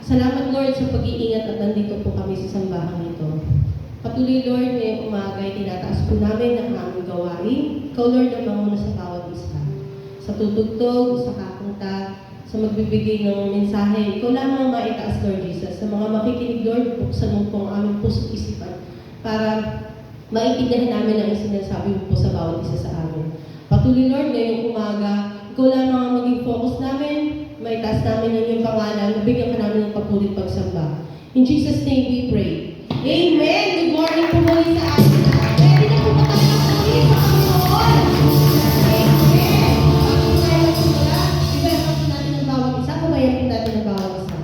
Salamat Lord sa pag-iingat at nandito po kami sa sambahan nito. Patuloy Lord, ngayong umaga ay tinataas po namin ang aming gawain. Ikaw Lord ang manguna sa bawat isa. Sa tutugtog, sa kakanta, sa magbibigay ng mensahe, ikaw lamang maitaas Lord Jesus. Sa mga makikinig Lord, buksan mo po ang aming puso't isipan para maintindihan namin ang sinasabi mo po sa bawat isa sa amin. Patuloy Lord, ngayong umaga, ikaw lamang ang maging focus namin, maitaas namin ang iyong pangalan, nabigyan ka namin ng papulit pagsamba. In Jesus' name we pray. Amen! Good morning po muli sa atin. Ready na po ba tayo magpuli sa Panginoon? Amen! Bago tayo magsimula, i-welcome po natin ang bawat isa, kumayan po natin ang bawat isa.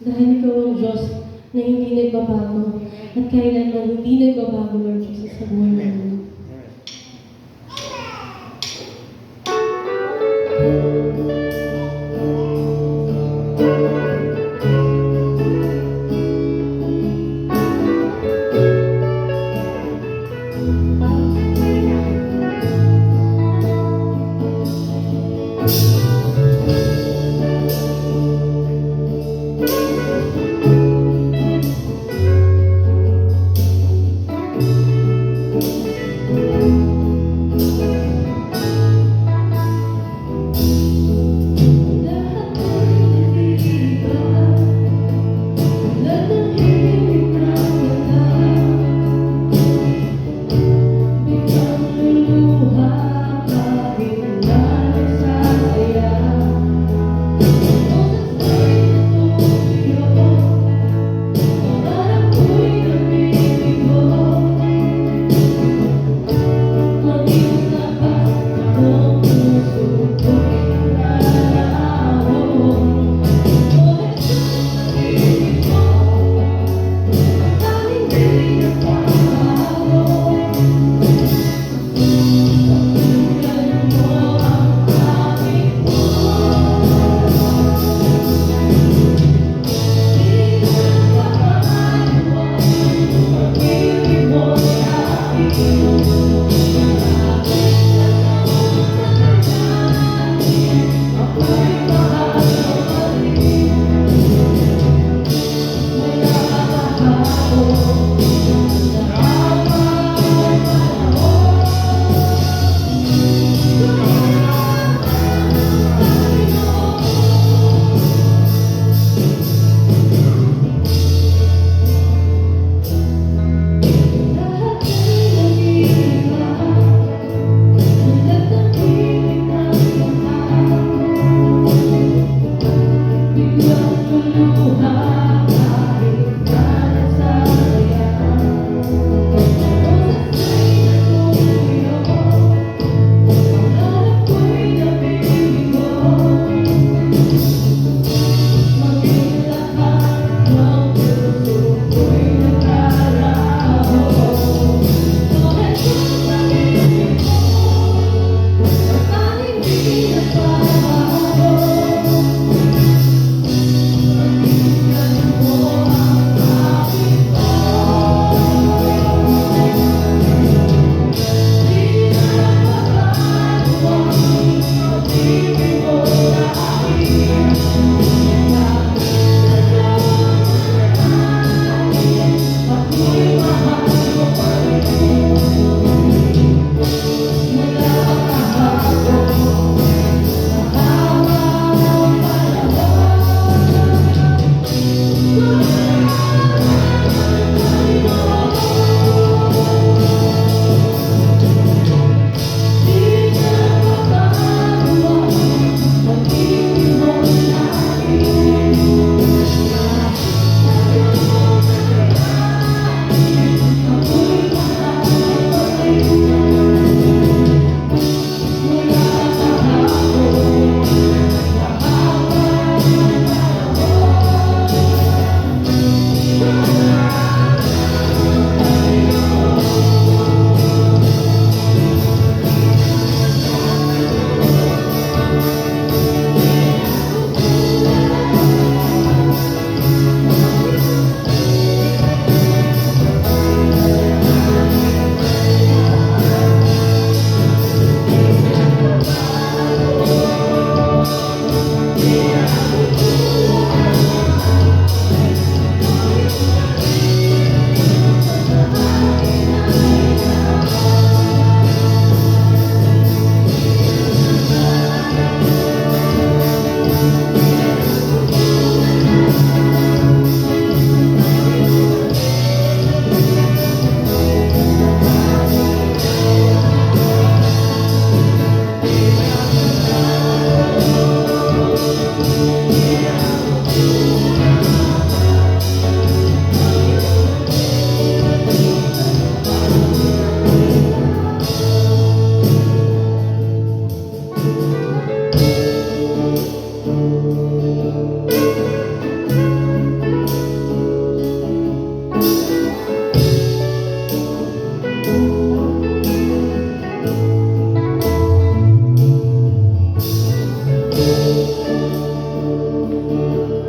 Dahil ikaw ang Diyos na hindi nagbabago at kailanman hindi nagbabago, Lord Jesus, sa buhay namin. Lahat ng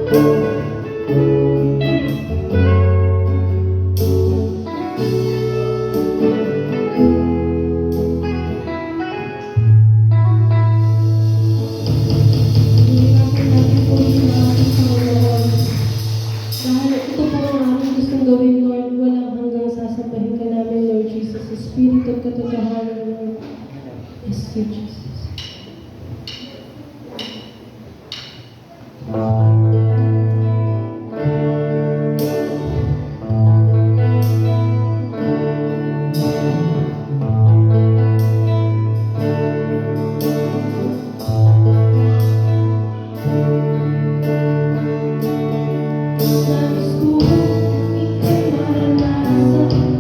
natin po yung ating Panginoon. Dahil ito po ang aming gustong gawin, Lord. Walang hanggang sasabahin ka namin, Lord Jesus. Sa Spirit at katotohanan, Lord. Yes, you, Jesus. Nais ko ika'y maranasan,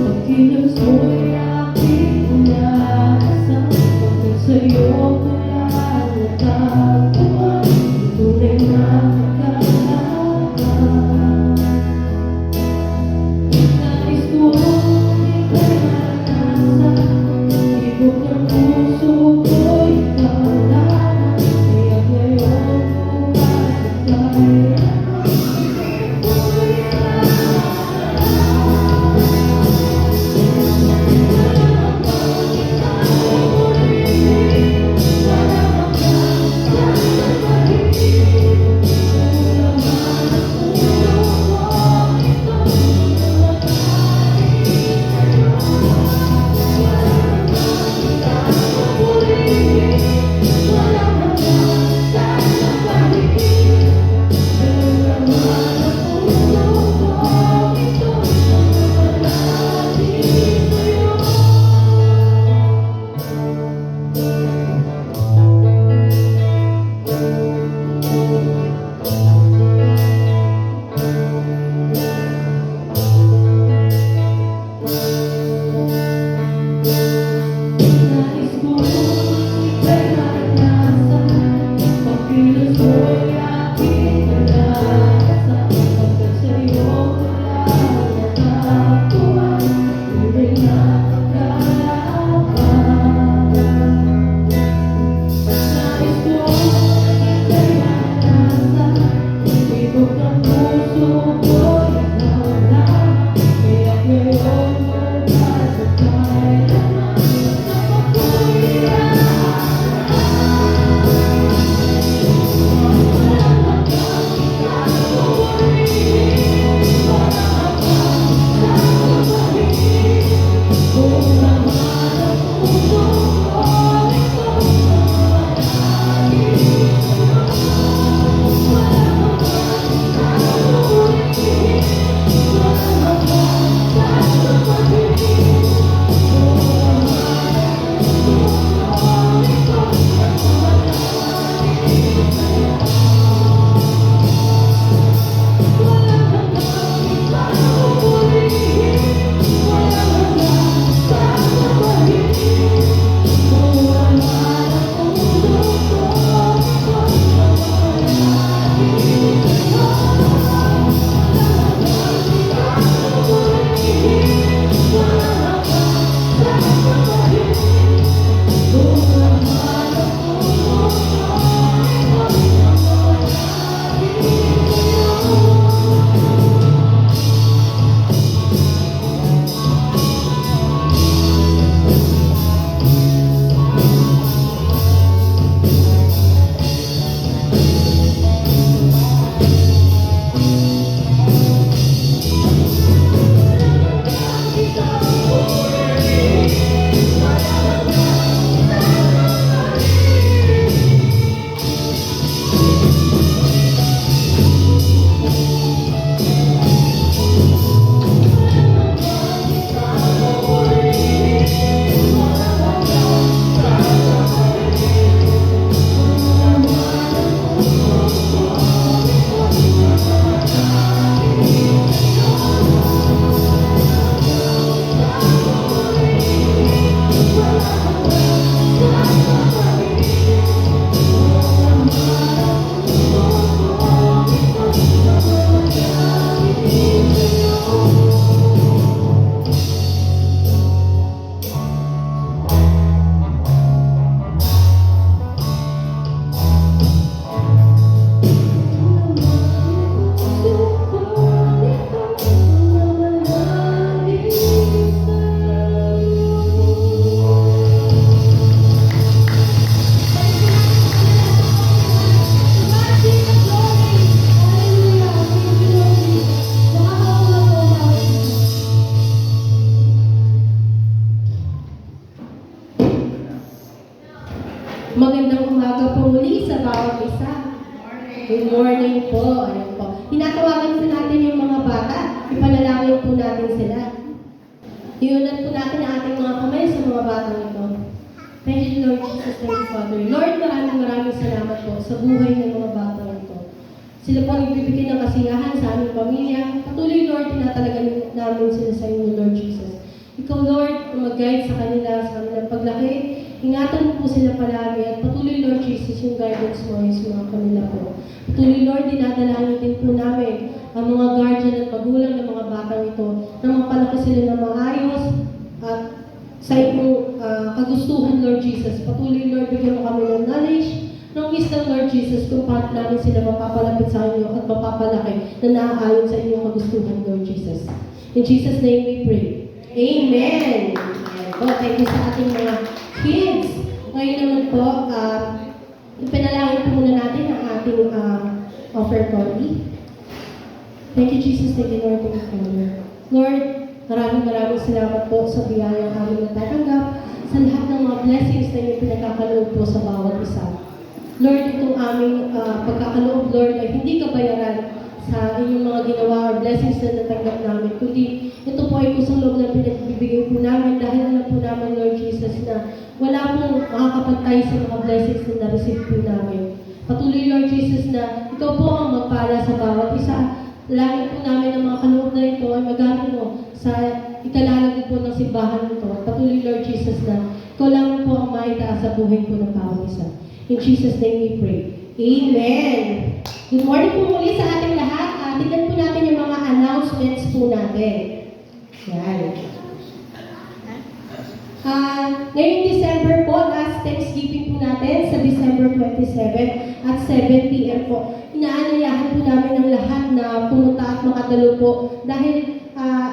pagkilos mo'y aking inaasam, pagkat sa'yo ko lang natagpuan, tunay na kagalakan. Nais ko ika'y maranasan, ibig ng puso ko'y kaalaman, kaya't ngayon bukas at kailanman. Walang hanggang sa Iulat po natin ang ating mga kamay sa mga batang ito. Thank you, Lord Jesus. Thank you, Father. Lord, maraming salamat po sa buhay ng mga batang ito. Sila po ang nagbibigay ng kasiyahan sa aming pamilya. Patuloy, Lord, tinatalagan namin sila sa inyo, Lord Jesus. Ikaw, Lord, mag-guide sa kanilang paglaki. Ingatan mo po sila palagi at patuloy, Lord Jesus, yung guidance mo sa mga kanila po. Patuloy, Lord, dinadalangin din po namin ang mga guardian at magulang ng mga batang ito na mapalaki sila na maayos at sa inyong kagustuhan, Lord Jesus. Patuloy, Lord, bigyan mo kami ng knowledge, ng wisdom, Lord Jesus, kung paano namin sila mapapalapit sa inyo at mapapalaki na naaayon sa inyong kagustuhan, Lord Jesus. In Jesus' name we pray. Amen! Ayan. Thank you sa ating mga kids. Ngayon naman po, ipinalangin po muna natin ang ating offertory. Thank you, Jesus. Thank you, Lord. Thank you, Father. Lord, maraming salamat po sa biyayang aming natatanggap, sa lahat ng mga blessings na inyong pinagkakaloob po sa bawat isa. Lord, itong aming pagkakaloob, Lord, ay hindi kabayaran sa inyong mga ginawa or blessings na natanggap namin, kundi ito po ay kusang loob na pinagbibigay po namin dahil alam po namin, Lord Jesus, na wala pong makakapantay sa mga blessings na na-receive po namin. Patuloy, Lord Jesus, na ikaw po ang magpala sa bawat isa. Lagi po namin ang mga kaloob na ito ay magamit mo sa ikalalagay po ng simbahan nito. Patuloy, Lord Jesus, na ikaw lang po ang maitaas sa buhay po ng bawat isa. In Jesus' name we pray. Amen! Good morning po muli sa ating lahat. Tignan po natin yung mga announcements po natin. Yan. Ngayong December po, last Thanksgiving po natin sa December 27 at 7 p.m. po. Inaanyayahan po namin ang lahat na pumunta at makadalo po dahil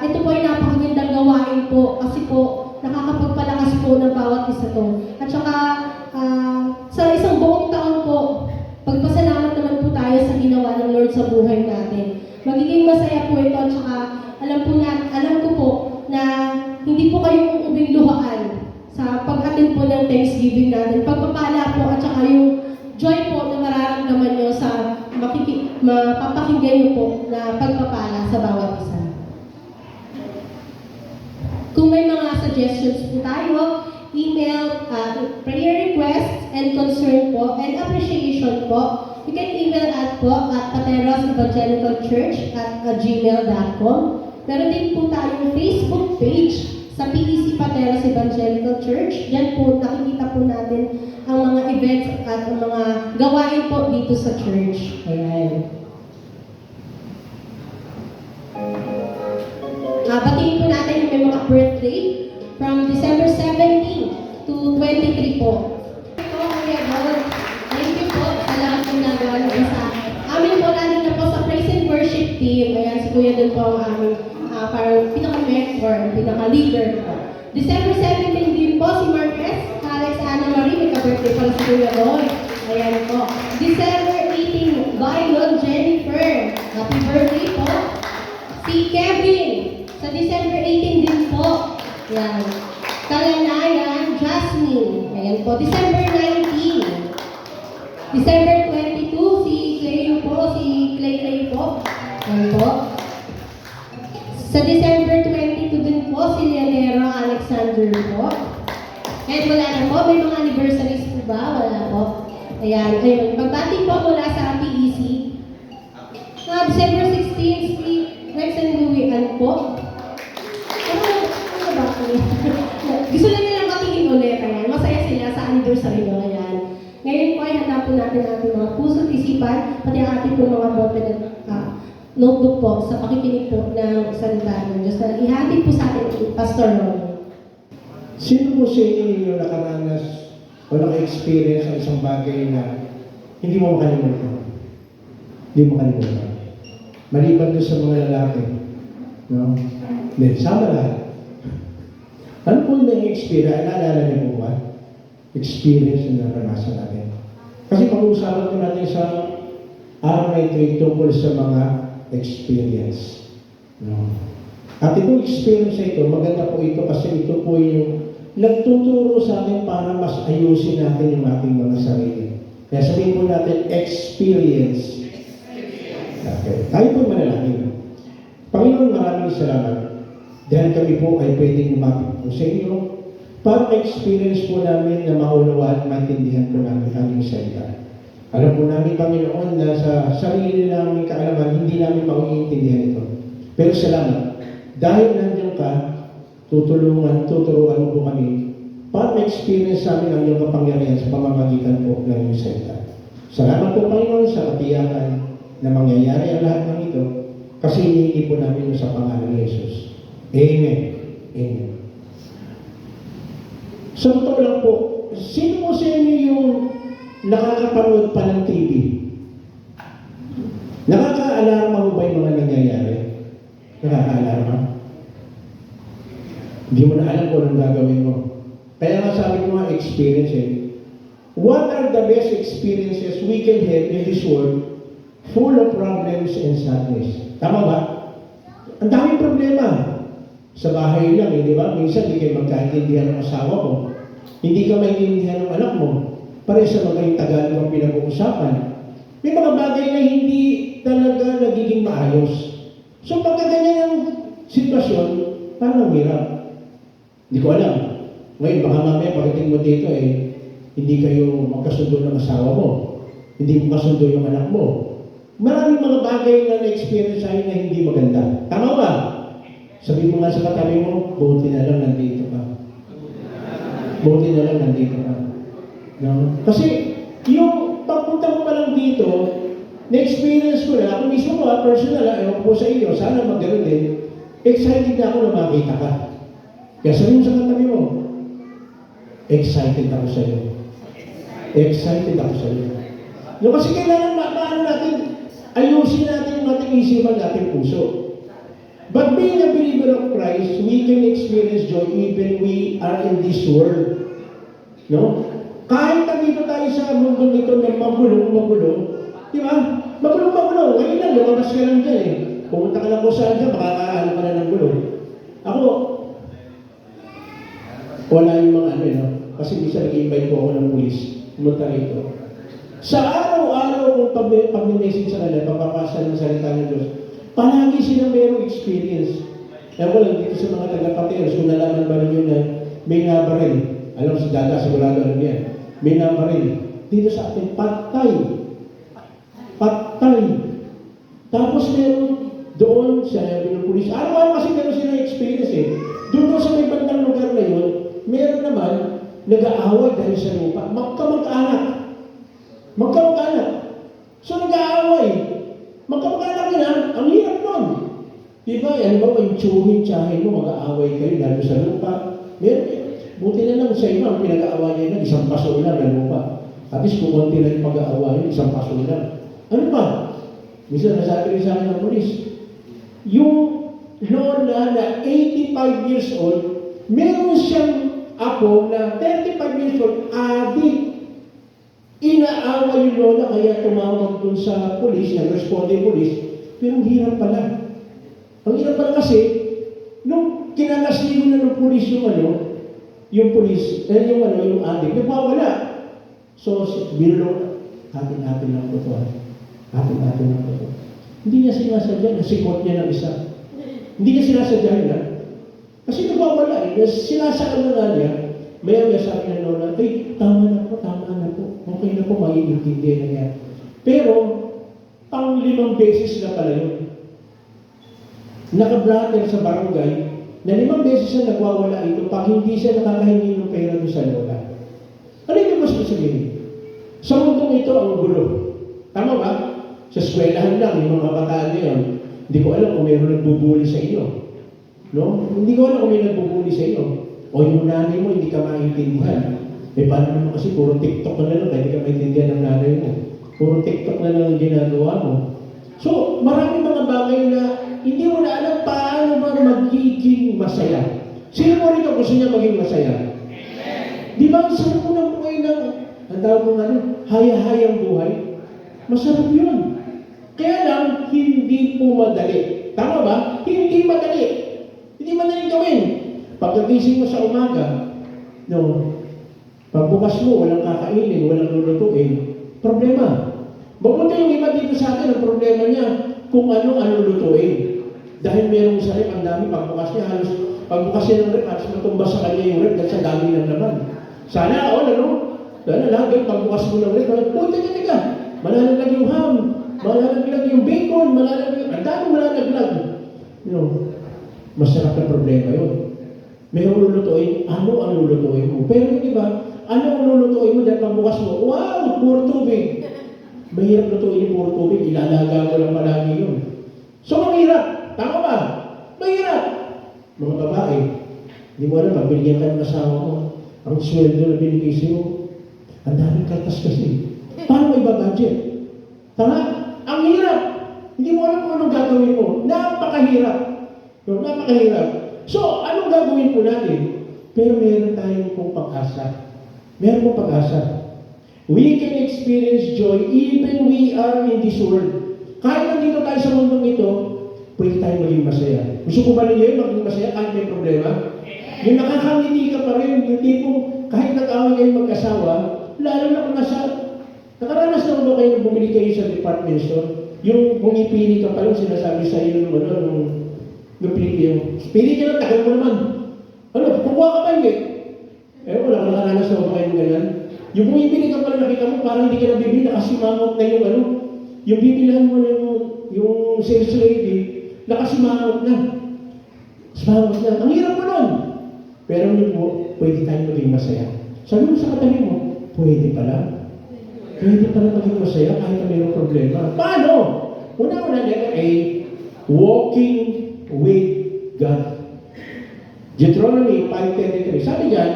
ito po ay napakagandang gawain po kasi po nakakapagpalakas po ng bawat isa to. At saka sa isang buong taon po, pagpasalamat naman po tayo sa ginawa ng Lord sa buhay natin. Magiging masaya po ito at saka alam ko po na hindi po kayo ubing luhaan sa pag-attend po ng Thanksgiving natin. Pagpapala po at saka yung joy po na mararamdaman nyo sa mapapakinggan nyo po na pagpapala sa bawat isa. Kung may mga suggestions po tayo, email, prayer requests and concern po and appreciation po, you can email at paterosevangelical.church@gmail.com. Meron din po tayong Facebook page sa PEC Pateros Evangelical Church. Diyan po nakikita po natin ang mga events at ang mga gawain po dito sa church. Ayan. Batiin po natin yung may mga birthday from December 17 to 23 po. Thank you po sa lahat ng nagawa niyo sa amin po natin na po sa praise and worship team. Ayan, si Kuya din po ang aming parang pinaka-mentor, pinaka-leader po. December 17 din po si Marquez, Alex Ana Marie, may ka-birthday pala si Kuya Roy. Ayan po. December 18, Bailon Jennifer. Happy birthday po. Si Kevin, sa December 18 din po. Ayan. Kalanayan, Jasmine. Ayan po. December 19. December 22, si Clay po, si Clay po. Ayan po. Sa December 22 din po, si Leonero Alexander po. And wala na po, may mga anniversaries po ba? Wala po. Ayan, ayun. Pagbati po mula sa PEC. December 16, si Rex and Louie po. Ano ba po? Gusto na nilang matingin ulit. Ayan. Masaya sila sa anniversary nyo. Ayan. Ngayon po ay handa po natin ating mga puso't isipan, pati ang ating po mga bote na notebook po sa pakikinig po ng salita ng Diyos na ihatid po sa ating Pastor Ron. Sino po sa inyo yung nakaranas o naka-experience ng isang bagay na hindi mo makalimutan? Hindi mo makalimutan. Maliban doon sa mga lalaki. No? Hindi, sama lahat. Ano po yung experience? Naalala niyo po ba? Experience na naranasan natin. Kasi pag-uusapan ko natin sa araw na ito tungkol sa mga experience. No? At itong experience na ito, maganda po ito kasi ito po yung nagtuturo sa atin para mas ayusin natin yung ating mga sarili. Kaya sabihin po natin, experience. Okay. Tayo po manalangin. Panginoon, maraming salamat Dahil kami po ay pwedeng lumapit po sa inyo para ma-experience po namin na maunawaan at maintindihan po namin ang inyong salita. Alam po namin, Panginoon, na sa sarili namin kaalaman, hindi namin maiintindihan ito. Pero salamat. Dahil nandiyan ka, tuturuan mo po kami para ma-experience namin ang iyong kapangyarihan sa pamamagitan po ng iyong salita. Salamat po, Panginoon, sa katiyakan na mangyayari ang lahat ng ito kasi hinihingi po namin sa pangalan ni Jesus. Amen. Amen. Sa totoo lang po, sino mo sa inyo yung nakakapanood pa ng TV? Nakaka-alarma mo ba yung mga nangyayari? Nakaka-alarma? Hindi mo na alam kung anong gagawin mo. Kaya nga sabi ko nga, experience eh. What are the best experiences we can have in this world full of problems and sadness? Tama ba? Ang daming problema. Sa bahay lang, di ba? Minsan, hindi kayo magkaintindihan ng asawa mo. Hindi ka maintindihan ng anak mo. Pare sa mga Tagalog ang pinag-uusapan. May mga bagay na hindi talaga nagiging maayos. So, pagka ganyan ang sitwasyon, parang hirap. Hindi ko alam. Ngayon, baka mamaya pagdating mo dito hindi kayo magkasundo ng asawa mo. Hindi mo kasundo yung anak mo. Maraming mga bagay na na-experience sa'yo na hindi maganda. Tama ba? Sabi mo nga sa katabi mo, buti na lang nandito ka. Buti na lang nandito ka. No? Kasi, yung pagpunta ko pa lang dito, na-experience ko na, ako mismo ko, personal, ewan ko sa inyo, sana mag-ganon din, excited na ako na makita ka. Kaya sabi mo sa katabi mo, excited ako sa iyo. Excited ako sa iyo. No, kasi kailangan maano natin, ayusin natin yung ating isipan, ating puso. But being a believer of Christ, we can experience joy even we are in this world. No? Kahit nandito tayo sa mundo nito na magulo, di ba? Magulo. Ngayon lang, lumabas ka lang dyan eh. Pumunta ka lang po saan dyan, makakaano ka na ng gulo. Ako, wala yung mga no? Kasi bisa nag-invite po ako ng pulis. Pumunta rito. Sa araw-araw kung pag-message sa kanila, papapasa ng salita ng Diyos, palagi sila mayroong experience. Kaya ko lang dito sa mga taga-pateros, kung nalaman ba ninyo na may nabaril. Alam si Dada, sigurado alam yan. May nabaril. Dito sa atin, patay. Tapos meron doon sa pulis. Araw-araw kasi meron silang experience eh. Doon sa may bandang lugar na yun, meron naman nag-aaway dahil sa lupa. Magkamag-anak. So nag-aaway. Magkamag-anak yun, ang hirap nun. Diba? Yan ba yung tsuhin-tsahin mo, mag-aaway kayo dahil sa lupa. Buti na lang sa iba, ang pinag-aaway na isang paso lang na lupa. At least kung konti na yung mag-aaway, isang paso lang. Ano ba? Minsan nasabi rin sa akin ng polis, yung lola na 85 years old, meron siyang apo na 35 years old, adik. Inaaway yung lola, kaya tumawag dun sa polis, nag-responde yung polis, pero ang hirap pala. Ang hirap pala kasi, nung kinakasligo na ng polis yung adik, nagpawala. So, binulong, atin-atin lang po ito. Atin-atin lang po ito. Hindi niya sinasadya, nasikot niya ng isa. Hindi niya sinasadya yun, ha? Kasi nagpawala eh. Sinasakal na nga niya, maya-maya sabi ng lola, tama na po. Okay na po, maiintindihan na niya. Pero, pang 5 beses na pala yun. Naka-blatter sa barangay, na 5 beses na nagwawala ito pag hindi siya nakakahingi ng pera doon sa lola. Ano yung mas sabihin? Sa mundong ito, ang gulo. Tama ba? Sa eskwelahan lang, yung mga kabataan na yun, hindi ko alam kung mayroon nagbubuli sa inyo. No? Hindi ko alam kung may nagbubuli sa inyo. O yung nanay mo, hindi ka maintindihan. Paano naman kasi puro TikTok na lang, hindi ka maintindihan ng nanay mo. Puro TikTok na lang ang ginagawa mo. So, maraming mga bagay na hindi mo na alam paano ba magiging masaya. Sino mo rito gusto niya maging masaya? Di ba, ang sarap mo ng buhay ng, ang tawag mo haya-hayang buhay? Masarap yun. Kaya lang, hindi po madali. Tama ba? Hindi madali. Hindi madali gawin. Pagkagising mo sa umaga, pagbukas mo, walang kakainin, walang lulutuin, problema. Mabuti yung iba dito sa atin, ang problema niya, kung ano lutuin. Dahil merong isa rep, ang dami, pagbukas niya, halos, pagbukas niya ng rep, halos matumbas sa kanya yung rep dahil sa dami ng laman. Sana, ano? Sana lang, pagbukas mo ng rep, uy, teka, malalaglag yung ham, malalaglag yung bacon, ang dami malalaglag. You know, masarap na problema yun. Merong lulutuin, ano ang lulutuin mo? Pero yung iba, ano ang lulutuin mo dahil pagbukas mo, wow, puro tubig. Mahirap lutuin yung puro tubig, ilalaga mo lang palagi yun. So, mahirap. Tama ba? Mahirap. Mga babae, hindi mo alam, pagbiligyan ka ng asawa mo, ang sweldo na binigay sa'yo, ang daming kartas kasi. Paano mo iba-budget? Tama? Ang hirap. Hindi mo alam kung anong gagawin mo. Napakahirap. No, napakahirap. So, anong gagawin po natin? Pero meron tayong pong pag-asa. Meron pong pag-asa. We can experience joy even we are in this world. Kahit nandito tayo sa mundong ito, pwede tayo maging masaya. Gusto ko ba ninyo maging masaya kahit may problema? Yung nakakangiti ka pa rin, yung tipong kahit nag-away kayo mag-asawa, lalo na kung nakaranas na ba kayo bumili kayo sa department store, yung pumipili ka pa lang, sinasabi sa iyo nung pili ka lang, tagal mo naman. Ano, kukuha ka ba hindi? Wala kang nakaranas na ba kayo ng ganyan? Yung bumibili ka pala, nakita mo, parang hindi ka nabibili, nakasimangot na yung bibilihan mo na yung sales lady, nakasimangot na. Simangot na. Ang hirap mo nun. Pero hindi po, pwede tayong maging masaya. Sabi mo sa katabi mo, pwede pala. Pwede pala maging masaya kahit na mayroong problema. Paano? Una-una, letter A, walking with God. Deuteronomy 5:33. Sabi dyan,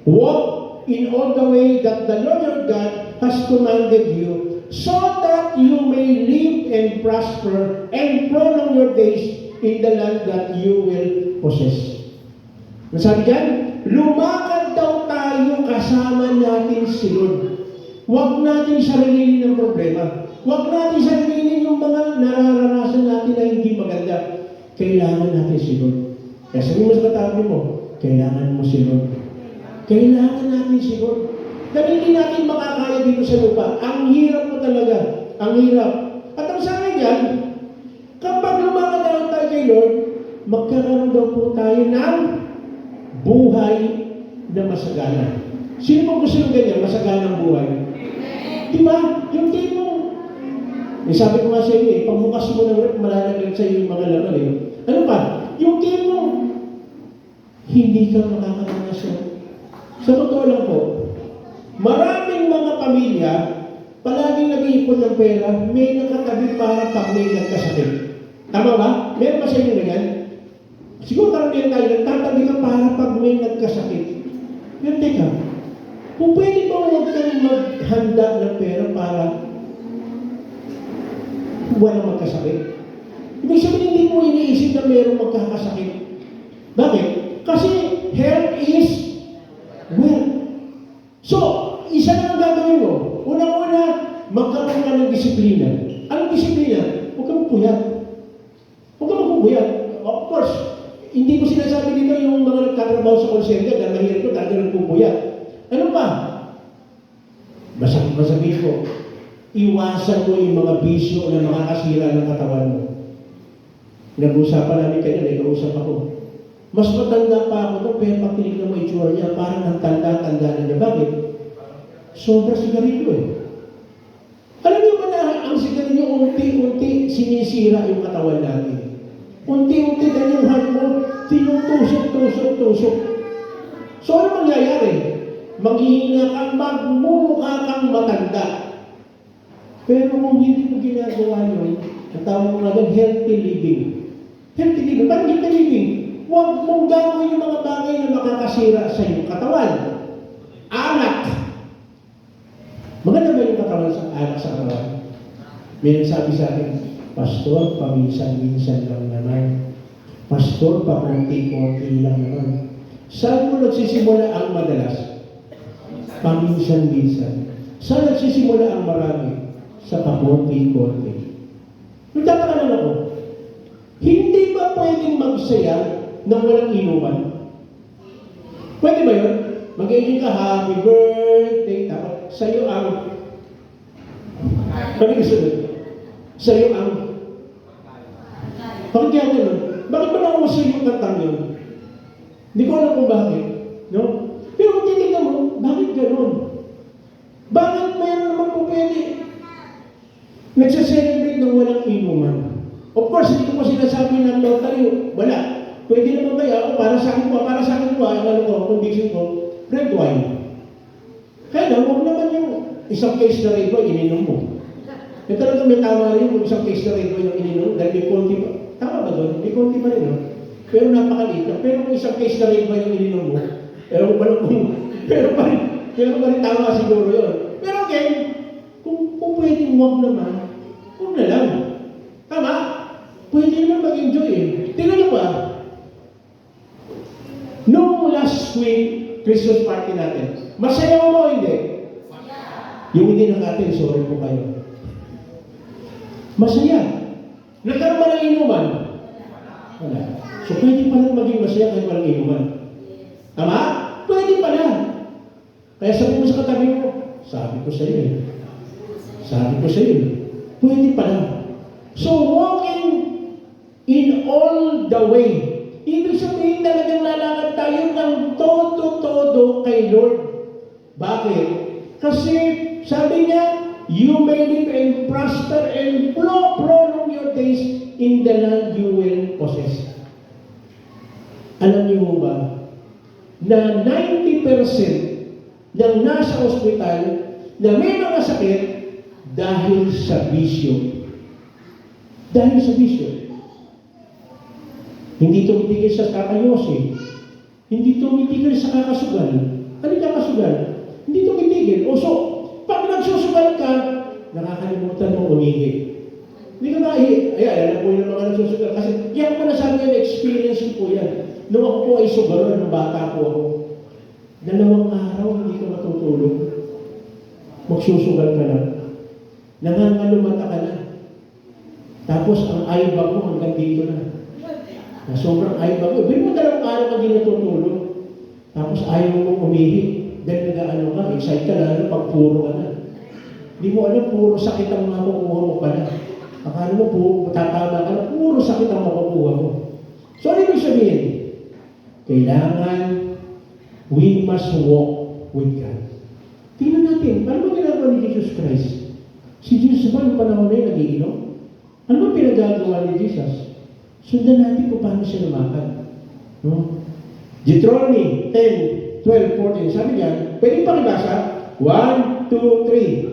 walk in all the way that the Lord your God has commanded you, so that you may live and prosper and prolong your days in the land that you will possess. Nasabi dyan, lumakad daw tayo kasama natin si Lord. Huwag natin sarilinin ng problema. Huwag natin sarilinin yung mga nararanasan natin na hindi maganda. Kailangan natin si Lord. Kaya sabi mo sa katabi mo, kailangan mo si Lord. Kailangan natin si Lord. Dahil hindi natin makakaya dito sa lupa. Ang hirap mo talaga. Ang hirap. At ang sabi niyan, kapag lumakad tayo kay Lord, magkakaroon daw po tayo ng buhay na masagana. Sino mo gusto ng ganyan? Masaganang buhay. Diba? Yung tipo, sabi ko nga sa inyo, pagbukas mo ng rep, malalaglag sa iyo yung mga laman eh. Ano pa? Yung tipo, hindi ka makakaranas. Sa totoo lang po, maraming mga pamilya, palaging nag-iipon ng pera, may nakatabi para pag may nagkasakit. Tama ba? Meron ba sa inyo ganyan? Siguro karamihan tayo, nagtatabi ka para pag may nagkasakit. Pero teka, kung pwede ba huwag kang maghanda ng pera para walang magkasakit? Ibig sabihin, hindi mo iniisip na mayroong magkakasakit. Bakit? Kasi health is wealth. So, isa na ang gagawin mo. Unang-una, magkaroon ka ng disiplina. Anong disiplina? Huwag ka magpuyat. Huwag ka magpuyat. Of course, hindi ko sinasabi dito yung mga nagtatrabaho sa call center dahil mahirap ko talaga nagpupuyat. Ano pa? Masabihin ko, iwasan mo yung mga bisyo na makakasira ng katawan mo. Nag-usapan namin kanina, may kausap ako. Mas matanda pa ako doon, pero pag tinignan mo itsura niya, parang ang tanda-tanda na niya. Bakit? Sobra sigarilyo eh. Alam niyo ba na ang sigarilyo unti-unti sinisira yung katawan natin? Unti-unti dahil yung heart mo, tinutusok. So ano mangyayari? Maghihina kang, magmumukha kang matanda. Pero kung hindi mo ginagawa yun, ang tawag mo nga doon, healthy living. Healthy living. Paano healthy living? Huwag mong gawin yung mga bagay na makakasira sa iyong katawan. Anak. Maganda ba yung katawan sa anak sa katawan? May nagsabi sa akin, Pastor, paminsan-minsan lang naman. Pastor, pakunti-kunti lang naman. Saan mo nagsisimula ang madalas? Paminsan-minsan. Saan nagsisimula ang marami? Sa pakunti-kunti. Nagtataka lang ako, hindi ba pwedeng magsaya nang walang inuman? Pwede ba yun? Mag-enjoy ka, happy birthday, tapos sa'yo ang sa'yo ang Bakit kaya ganun? Bakit ba nauso yung kantang yun? Hindi ko alam kung bakit. No? Pero kung titignan mo, bakit ganun? Bakit mayroon naman po pwede? Nagsa-celebrate ng walang inuman. Of course, hindi ko po sinasabi na totally, wala. Pwede naman kaya ako, para sa akin po, ang ano ko, conviction ko, red wine. Kaya lang, huwag naman yung isang case na red wine, ininom mo. E talaga may tama rin yung isang case na red wine yung ininom, dahil may konti pa. Tama ba doon? May konti pa rin, no? Pero napakaliit lang. Pero kung isang case na red wine yung ininom mo, pero pa rin tama siguro yun. Pero again, kung pwedeng huwag naman, huwag na lang. Tama? Pwede naman mag-enjoy eh. Tingnan nyo ba? Noong last week, Christmas party natin, masaya mo o hindi? Yung hindi nakatin, sorry po kayo. Masaya. Nagkaroon ba ng inuman? Wala. So pwede pa lang maging masaya kahit walang inuman. Tama? Pwede pa lang. Kaya sabi mo sa katabi mo, sabi ko sa iyo eh. Sabi ko sa iyo, pwede pa lang. So walking in all the way. Ibig sabihin talagang lalakad tayo ng todo-todo kay Lord. Bakit? Kasi sabi niya, you may live and prosper and prolong your days in the land you will possess. Alam niyo ba na 90% ng nasa ospital na may mga sakit dahil sa bisyo. Dahil sa bisyo. Hindi tumitigil sa kakayosi. Hindi tumitigil sa kakasugal. Ano kakasugal? Hindi tumitigil. O so, pag nagsusugal ka, nakakalimutan mo umihi. Hindi ka maihi. Ayan, alam po yung mga nagsusugal. Kasi yan ko na sabi yan, experience ko po yan. Nung ako po ay sugaron, nung bata po ako, 2 araw hindi ka matutulog. Magsusugal ka lang. Nangangalumata ka na. Tapos ang ayba mo hanggang dito na. Na sobrang ayba mo. Bili mo 2 araw ka din natutulog. Tapos ayaw mo umihi. Dahil nag-ano ka, excite ka na, pag puro ka na. Hindi mo alam, puro sakit ang makukuha mo pala. Akala mo, tatama ka na, puro sakit ang makukuha mo. So, ano ibig sabihin? Kailangan, we must walk with God. Tingnan natin, paano ba ginagawa ni Jesus Christ? Si Jesus ba noong panahon na yun nag-iinom? Ano ba pinagagawa ni Jesus? Sundan natin kung paano siya lumakad. No? Deuteronomy 10, 12, 14. Sabi niya, pwede pakibasa? 1, 2, 3.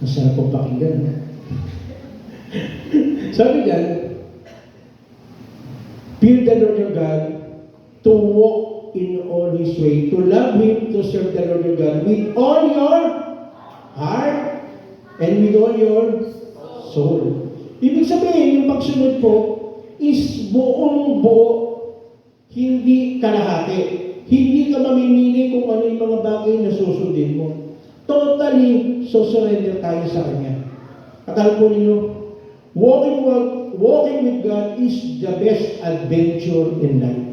Masarap pong pakinggan. Sabi diyan, fear the Lord your God, to walk in all His way, to love Him, to serve the Lord your God with all your heart and with all your soul. Ibig sabihin, yung pagsunod po is buong buo, hindi kalahati. Hindi ka mamimili kung ano yung mga bagay na susundin mo. Totally, so surrender tayo sa Kanya. At alam po ninyo, walking with God is the best adventure in life.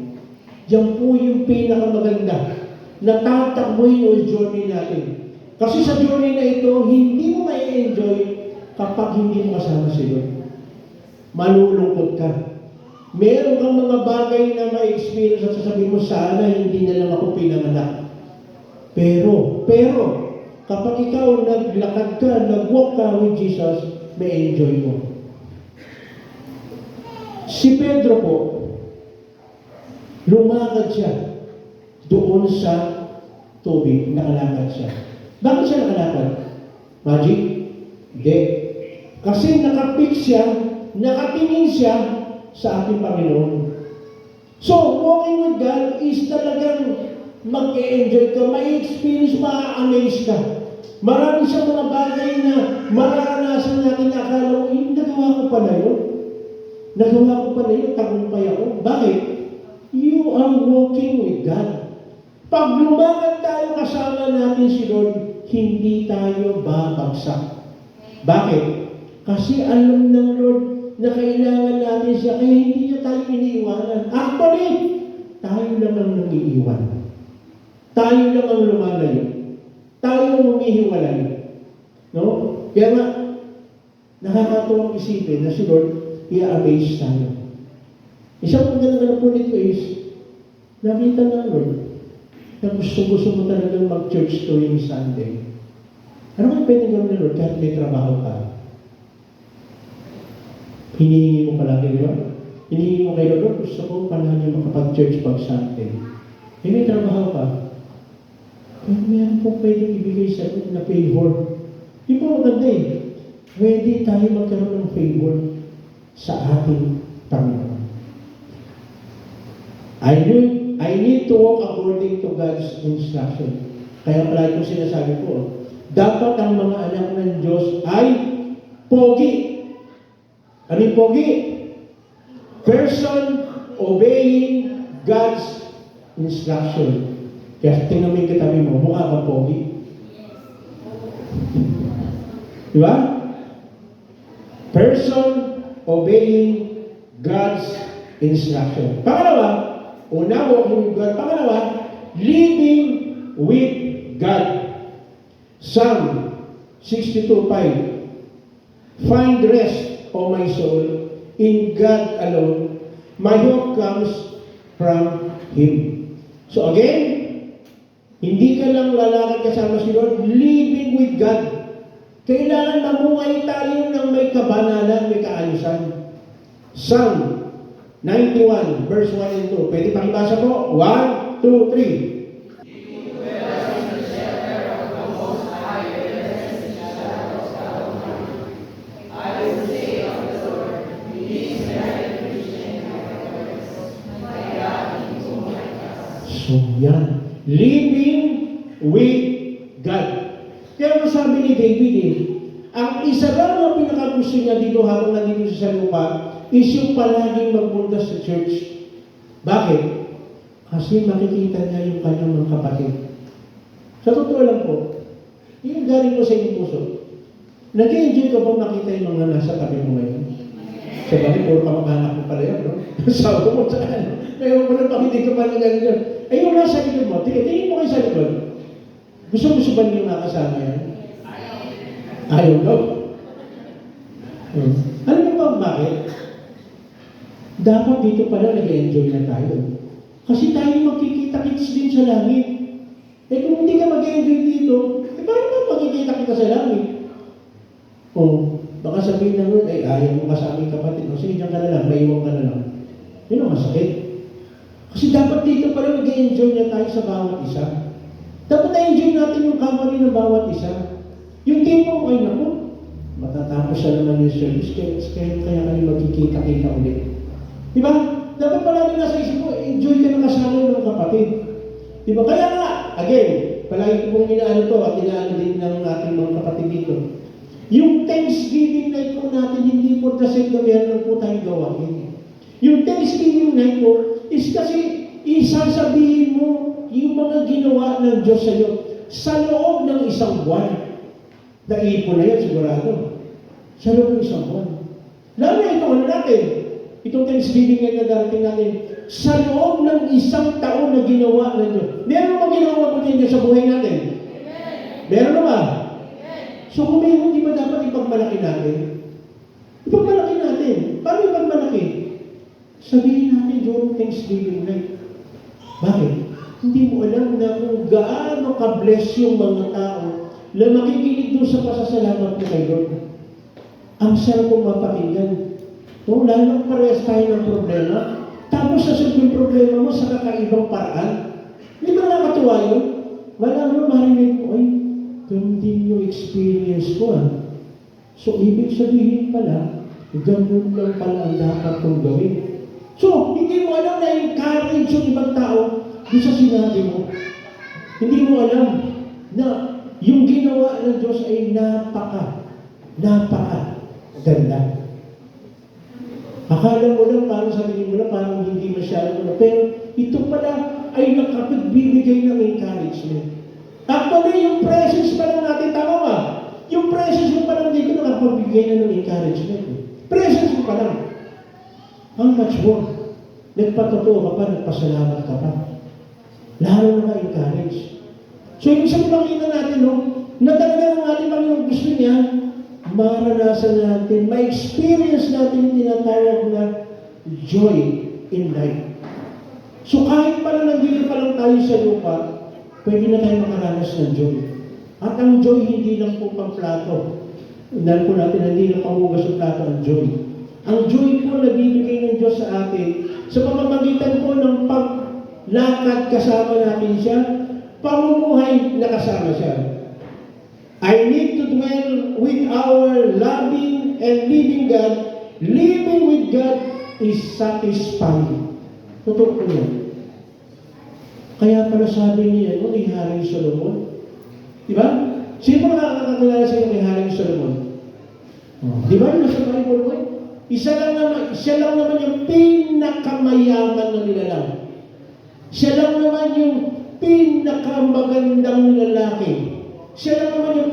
Diyan po yung pinakamaganda na tatakbuhin yung journey natin. Kasi sa journey na ito, hindi mo ma-enjoy kapag hindi mo kasama si Lord. Malulungkot ka. Meron kang mga bagay na ma-experience at sasabihin mo, sana hindi na lang ako pinanganak. Pero, kapag ikaw naglakad ka, nag-walk ka with Jesus, may enjoy mo. Si Pedro po, lumakad siya doon sa tubig, nakalakad siya. Bakit siya nakalakad? Magic? Hindi. Kasi nakapik siya, nakatingin siya sa ating Panginoon. So, walking with God is talagang mag-e-enjoy ka, ma-experience, ma-amaze ka. Marami siyang mga bagay na mararanasan natin na akala mo, nagawa ko pala yun. Nagawa ko pala yun, tagumpay ako. Bakit? You are walking with God. Pag lumakad tayo kasama natin si Lord, hindi tayo babagsak. Bakit? Kasi alam ng Lord na kailangan natin siya, kaya hindi niya tayo iniiwanan. Actually, tayo lang ang nangiiwan. Tayo lang ang lumalayo. Tayo ang humihiwalay. No? Kaya nga, nakakatuwang isipin na si Lord, i-amaze tayo. Isang maganda na po nito is, nakita na Lord, na gusto mo talagang mag-church tuwing Sunday. Ano kaya pwede gawin na Lord kahit may trabaho ka? Hinihingi mo palagi, di ba? Hinihingi mo kay Lord, gusto ko palagi makapag-church pag Sunday. Eh, may trabaho ka. Pero meron po pwede ibigay sa Lord na favor. Di ba maganda eh? Pwede tayo magkaroon ng favor sa ating Panginoon. I need to walk according to God's instruction. Kaya palagi ko sinasabi ko, dapat ang mga anak ng Diyos ay pogi. Ano yung pogi? Person obeying God's instruction. Kaya tingnan mo yung katabi mo, mukha kang pogi. Di ba? Person obeying God's instruction. Pangalawa, una, walking with God. Pangalawa, living with God. Psalm 62:5. Find rest, O my soul, in God alone. My hope comes from Him. So again, hindi ka lang lalakad kasama si Lord, living with God. Kailangan mamuhay tayo ng may kabanalan, may kaayusan. Psalm 91, verse 1 and 2. Pwede pakibasa po? 1, 2, 3. So, yan. Living with God. Kaya masabi ni David ang isa lang ang pinakagusto niya dito habang nandito sa lupa is yung palaging magpunta sa church. Bakit? Kasi makikita niya yung kanyang mga kapatid. Sa totoo lang po, yung galing ko sa inyong puso, nag-enjoy ka ba makita yung mga nasa tabi mo ngayon? Sa bakit, puro kamag-anak mo pala yan, no? Sabi mo saan? Ngayon mo na pakitig ka pa ng gano'n. Ay, yung nasa likod mo, tingin mo kayo sa likod. Gusto ba niyo nakasama yan? Ayaw daw. Alam mo ba bakit? Dapat dito pala nag-enjoy na tayo. Kasi tayo magkikita-kits din sa langit. Eh kung hindi ka mag-enjoy dito, eh paano ba magkikita kita sa langit? Baka sabihin na nun, ayaw mo ka sa aming kapatid. O sige, dyan ka na lang, maiwan ka na lang. Yun ang masakit. Kasi dapat dito pala mag-enjoy na tayo sa bawat isa. Dapat na-enjoy natin yung company ng bawat isa. Yung tipo, ay naku, matatapos na naman yung service, kaya kayo magkikita-kita ulit. Diba? Dapat palagi nasa isip mo, enjoy ka na kasama ng kapatid. Diba? Kaya nga, again, palagi kong inaano to at inaano din ng ating mga kapatid dito. Yung Thanksgiving night po natin, hindi po kasi na meron po tayong gawain. Yung Thanksgiving night po, is kasi isasabihin mo yung mga ginawa ng Diyos sa iyo sa loob ng isang buwan. Naipon na yan, sigurado. Sa loob ng isang buwan. Lalo na itong natin, itong Thanksgiving night na darating natin, sa loob ng isang taon na ginawa ng Diyos. Meron ba ginawa po din sa buhay natin? Meron na ba? So kung may hindi ba dapat ipagmalaki natin? Ipagmalaki natin. Paano ipagmalaki? Sabihin natin during Thanksgiving night. Bakit? Hindi mo alam na kung gaano ka-bless yung mga tao na makikinig doon sa pasasalamat mo kay Lord. Ang sarap kong mapakinggan. No, lalo parehas tayo ng problema. Tapos sasagot yung problema mo sa kakaibang paraan. Hindi ba nakakatuwa yun? Wala mo marinig mo, ay, ganun din yung experience ko. So, ibig sabihin pala, ganun lang pala ang dapat kong gawin. So, hindi mo alam na encourage yung ibang tao doon sa sinabi mo. Hindi mo alam na yung ginawa ng Diyos ay napaka ganda. Akala mo lang, parang sabihin mo lang, parang hindi masyado na. Pero ito pala ay nakapagbibigay ng encouragement. Actually, yung presence pa lang natin, tama ba? Yung presence mo pa lang dito nakapagbigay na ng encouragement. Presence mo pa lang. How much more? Nagpatotoo ka pa, nagpasalamat ka pa. Lalo na ma-encourage. So, ibig sabihin makita natin, no, na talaga ng ating Panginoon gusto niya, maranasan natin, ma-experience natin yung tinatawag na joy in life. So, kahit pala nandito pa lang tayo sa lupa, pwede na tayo makaranas ng joy. At ang joy, hindi lang po pang-plato. Dahil po natin, hindi lang panghugas ng plato ang joy. Ang joy po na bibigay ng Diyos sa atin, sa pamamagitan po ng paglakad kasama natin siya, pamumuhay na kasama siya. I need to dwell with our loving and living God. Living with God is satisfying. Totoo po yan. Kaya pala sabi niya, ni Haring Solomon, di ba? Sino nakakakilala sa inyo kay Haring Solomon? Di ba yung nasa Bible mo? Siya lang naman yung pinakamayaman na nilalang. Siya lang naman yung pinakamagandang lalaki. Siya lang naman yung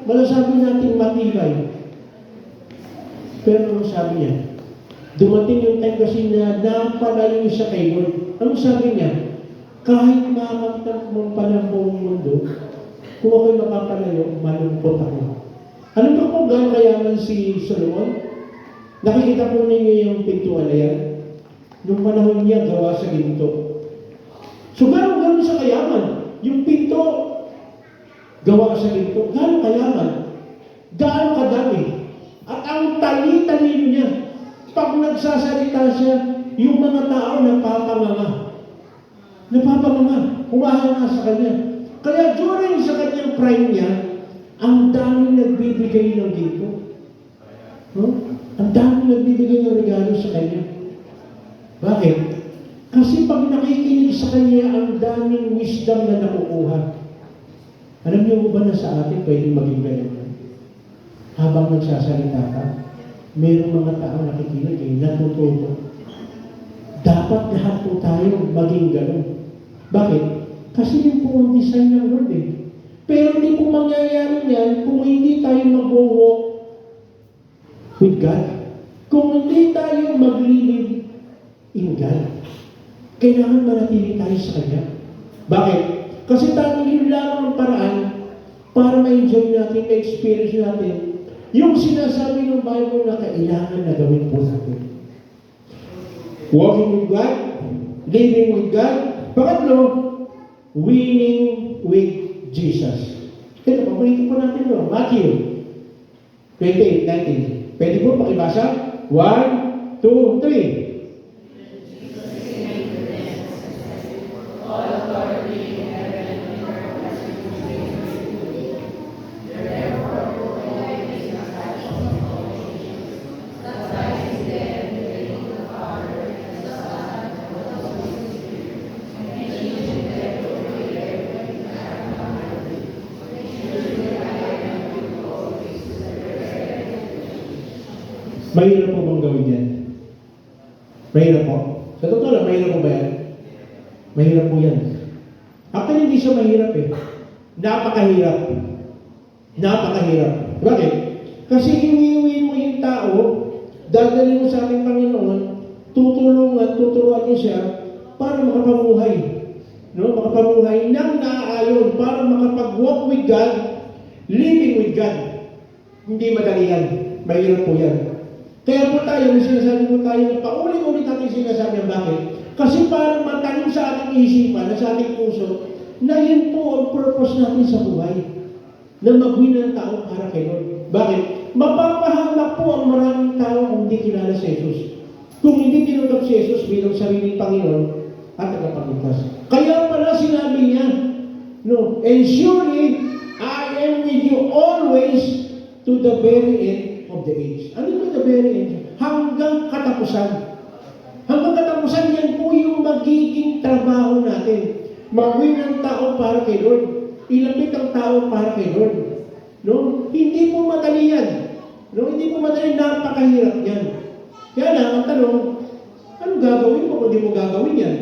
malasabi natin matibay. Pero ano sabi niya? Dumating yung time kasi na napalayo siya kay Lord. Ano sabi niya? Kahit makakapag mong palang buong mundo, kung ako'y makapalayo, malungkot ako. Ano ba kung gano'ng kayaman si Solomon? Nakikita po ninyo yung pintuan na yan? Nung panahon niya, gawa sa ginto. So gano'n sa kayaman? Yung pinto, gawa sa ginto. Gano'ng kayaman? Gano'ng kadami? At ang tali-talino niya, pag nagsasalita siya, yung mga tao napapanganga. Napapanganga. Humahanga sa kanya. Kaya during sa kanyang prime niya, ang dami nagbibigay ng ginto. No? Ang dami nagbibigay ng regalo sa kanya. Bakit? Kasi pag nakikinig sa kanya, ang daming wisdom na nakukuha. Alam niyo ba na sa atin pwedeng maging ganyan? Habang nagsasalita ka, mayroong mga tao nakikinig, natututo. Dapat lahat po tayo maging ganun. Bakit? Kasi yun po ang design ng Lord eh. Pero hindi po mangyayari yan kung hindi tayo mag-walk with God. Kung hindi tayo maglilib in God, kailangan manatili tayo sa Kanya. Bakit? Kasi tanging yun lang ang paraan para ma-enjoy natin, ma-experience natin yung sinasabi ng Bible na kailangan na gawin po natin. Walking with God, living with God, pangatlo, winning with Jesus. Ito, paborito po natin ito. Matthew 28:19. Pwede po pakibasa? 1, 2, 3. Mahirap po bang gawin yan? Mahirap po? Sa totoo lang, mahirap po ba yan? Mahirap po yan. Actually, hindi siya mahirap eh. Napakahirap. Napakahirap. Bakit? Kasi iniuwi mo yung tao, dadalhin mo sa ating Panginoon, tuturuan mo siya para makapamuhay. No? Makapamuhay nang naaayon para makapag-walk with God, living with God. Hindi madali yan. Mahirap po yan. Kaya po tayo, may sinasabi po tayo na paulit-ulit natin sinasabi ang bakit. Kasi parang matalim sa ating isipan, sa ating puso, na yun po ang purpose natin sa buhay. Na mag-win ang tao para kay Lord. Bakit? Mapapahamak po ang maraming tao kung hindi kilala si Jesus. Kung hindi tinanggap si Jesus bilang sariling Panginoon at tagapagligtas. Kaya pala sinabi niya, no, and surely I am with you always to the very end of the age. Ano ito the very end? Hanggang katapusan. Hanggang katapusan, yan po yung magiging trabaho natin. Mag-win ang tao para kay Lord. Ilapit ang tao para kay Lord. No? Hindi po madali yan. No? Hindi po madali, napakahirap yan. Kaya lang, ang tanong, anong gagawin mo kung di mo gagawin yan?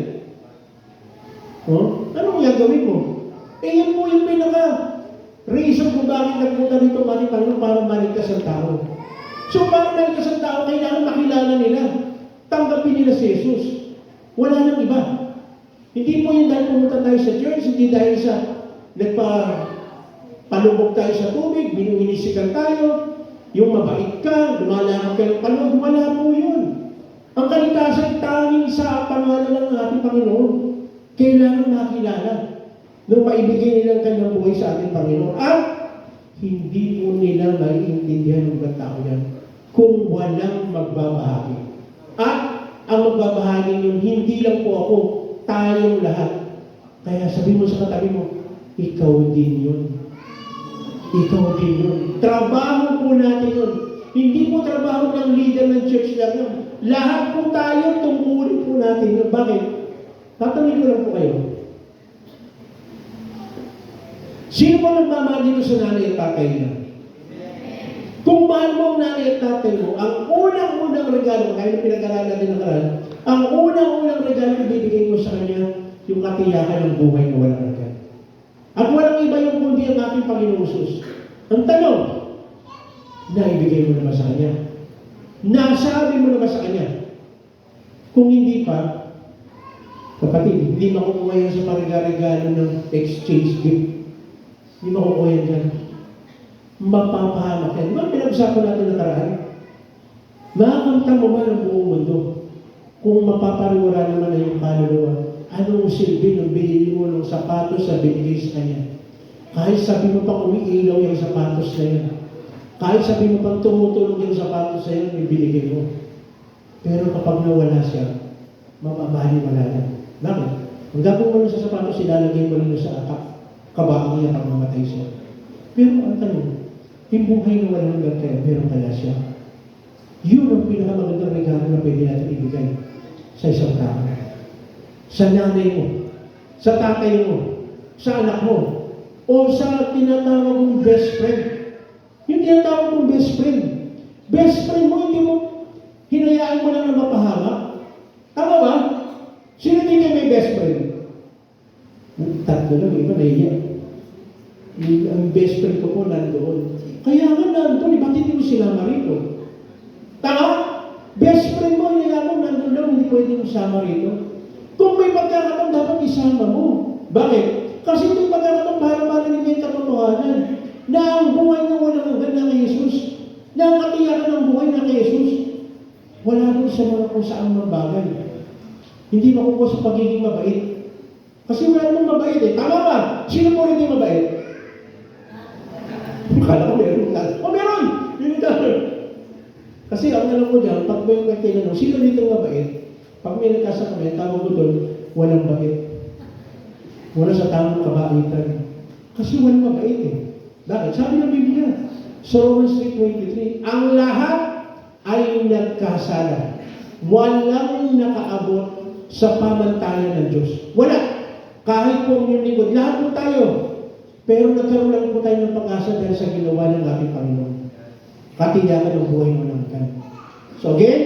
Oh? Anong gagawin mo? Yan po yung pinaka-reason kung bakit nagpunta dito mating Panginoon para maligtas ang tao. So, para maligtas ang tao, kailangan makilala nila. Tanggapin nila si Jesus. Wala nang iba. Hindi po yung dahil pumunta tayo sa church, hindi dahil sa palubog tayo sa tubig, binunginisikan tayo, yung mabait ka, lumalakad ka ng palubog, wala po yun. Ang kaligtasan tanging sa pangalan ng ating Panginoon, kailangan makilala nung maibigay nilang kanyang buhay sa ating Panginoon. At hindi po nila maiintindihan ng mga tao yan kung walang magbabahagi. At ang magbabahagi yun, hindi lang po ako, tayong lahat. Kaya sabi mo sa katabi mo, ikaw din yun. Ikaw din yun. Trabaho po natin yun. Hindi po trabaho ng leader ng church lang yun. Lahat po tayo, tungkulin po natin yun. Bakit? Tatanungin ko lang po kayo. Sino po nagmamahal dito sa nanay at tatay niya? Kung mahal mo ang nanay at tatay mo, ang unang-unang regalo, kaya na pinag-aralan natin ng karal, ang unang-unang regalo ibibigay mo sa kanya, yung katiyakan ng buhay na walang hanggan. At walang iba yung kundi ang ating Panginoong Jesus. Ang tanong, naibigay mo na ba sa kanya? Nasabi mo na ba sa kanya? Kung hindi pa, kapatid, hindi makukuha yan sa pariga-regalo ng exchange gift. Hindi makukuha yan dyan. Mapapahamak yan. Diba pinag-usapan natin ng karaan? Makakamta mo man ang buong mundo. Kung mapapariwara naman na yung kaluluwa, anong silbi ng binili mo ng sapatos na binigay sa kanya? Kahit sabi mo pang umiilaw yung sapatos na yan. Kahit sabi mo pang tumutulog yung sapatos na yan, may binigay mo. Pero kapag nawala siya, mapapaliwala yan. Bakit? Ang gagawin mo sa sapatos, ilalagay mo lang sa atak. Kabaang niya pag mamatay siya. Pero ang tanong, yung buhay na walang hanggang kaya, meron kaya siya. Yun ang pinakamagandang regalo na pwede natin ibigay sa isang tao. Sa nanay mo, sa tatay mo, sa anak mo, o sa tinatawag mong best friend. Yung tinatawag mong best friend. Best friend mo, hindi mo, hinayaan mo lang na mapahamak. Tama ba? Sino din may best friend? Tatlo lang, iba naiya. Ang best friend ko po nandoon. Kaya nga nandoon, ba't hindi mo sinama rito? Tama? Best friend mo, hinayaan mo nandoon lang, hindi pwede mo sama rito. Kung may pagkakataon, dapat isama mo. Bakit? Kasi ito yung pagkakataon para marinig yung katotohanan na ang buhay na walang hanggan na kay Jesus, na ang katiyakan ng buhay na kay Jesus, wala rin sa mga kung saan mabagay. Hindi makukuha sa pagiging mabait. Kasi wala namang mabait eh. Tama ba? Sino po rin yung mabait? Akala ko meron. Meron! Kasi ang alam ko dyan, pag may tinanong, sino dito mabait? Pag may nagkasa kami, tawag ko doon, walang bait. Wala sa tamang kabaitan. Kasi walang mabait eh. Bakit? Sabi ng Biblia, sa Romans 3:23, ang lahat ay nagkasala. Walang nakaabot sa pamantayan ng Diyos. Wala. Kahit po ang inyong lingkod, lahat po tayo. Pero nagkaroon lang po tayo ng pag-asa dahil sa ginawa ng ating Panginoon. Katiyakan ng buhay mo ng kan. So again,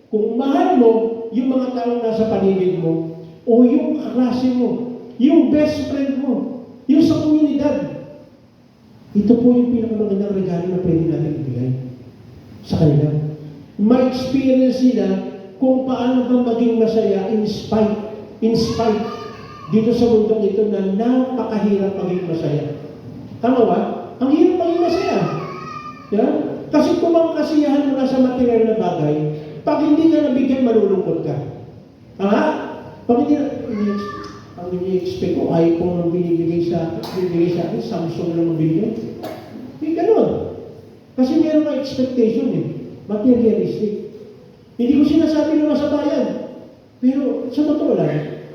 kung mahal mo yung mga taong nasa paligid mo, o yung kaklase mo, yung best friend mo, yung sa komunidad, ito po yung pinakamagandang regalo na pwede natin ibigay sa kanila. Ma-experience nila kung paano ba maging masaya in spite dito sa mundong ito na napakahirap maging masaya. Tama ba? Ang hirap maging masaya. Yeah? Kasi kung ang kasiyahan mo na sa material na bagay, pag hindi ka nabigyan, malulungkot ka. Tama? Pag hindi ang ini-expect ko, iPhone ang binibigay sa akin, Samsung lang ang binibigay. Hindi ganun. Kasi meron ka expectation eh. Materialistic. Hindi ko sinasabi na masabayan. Pero sa totoo lang,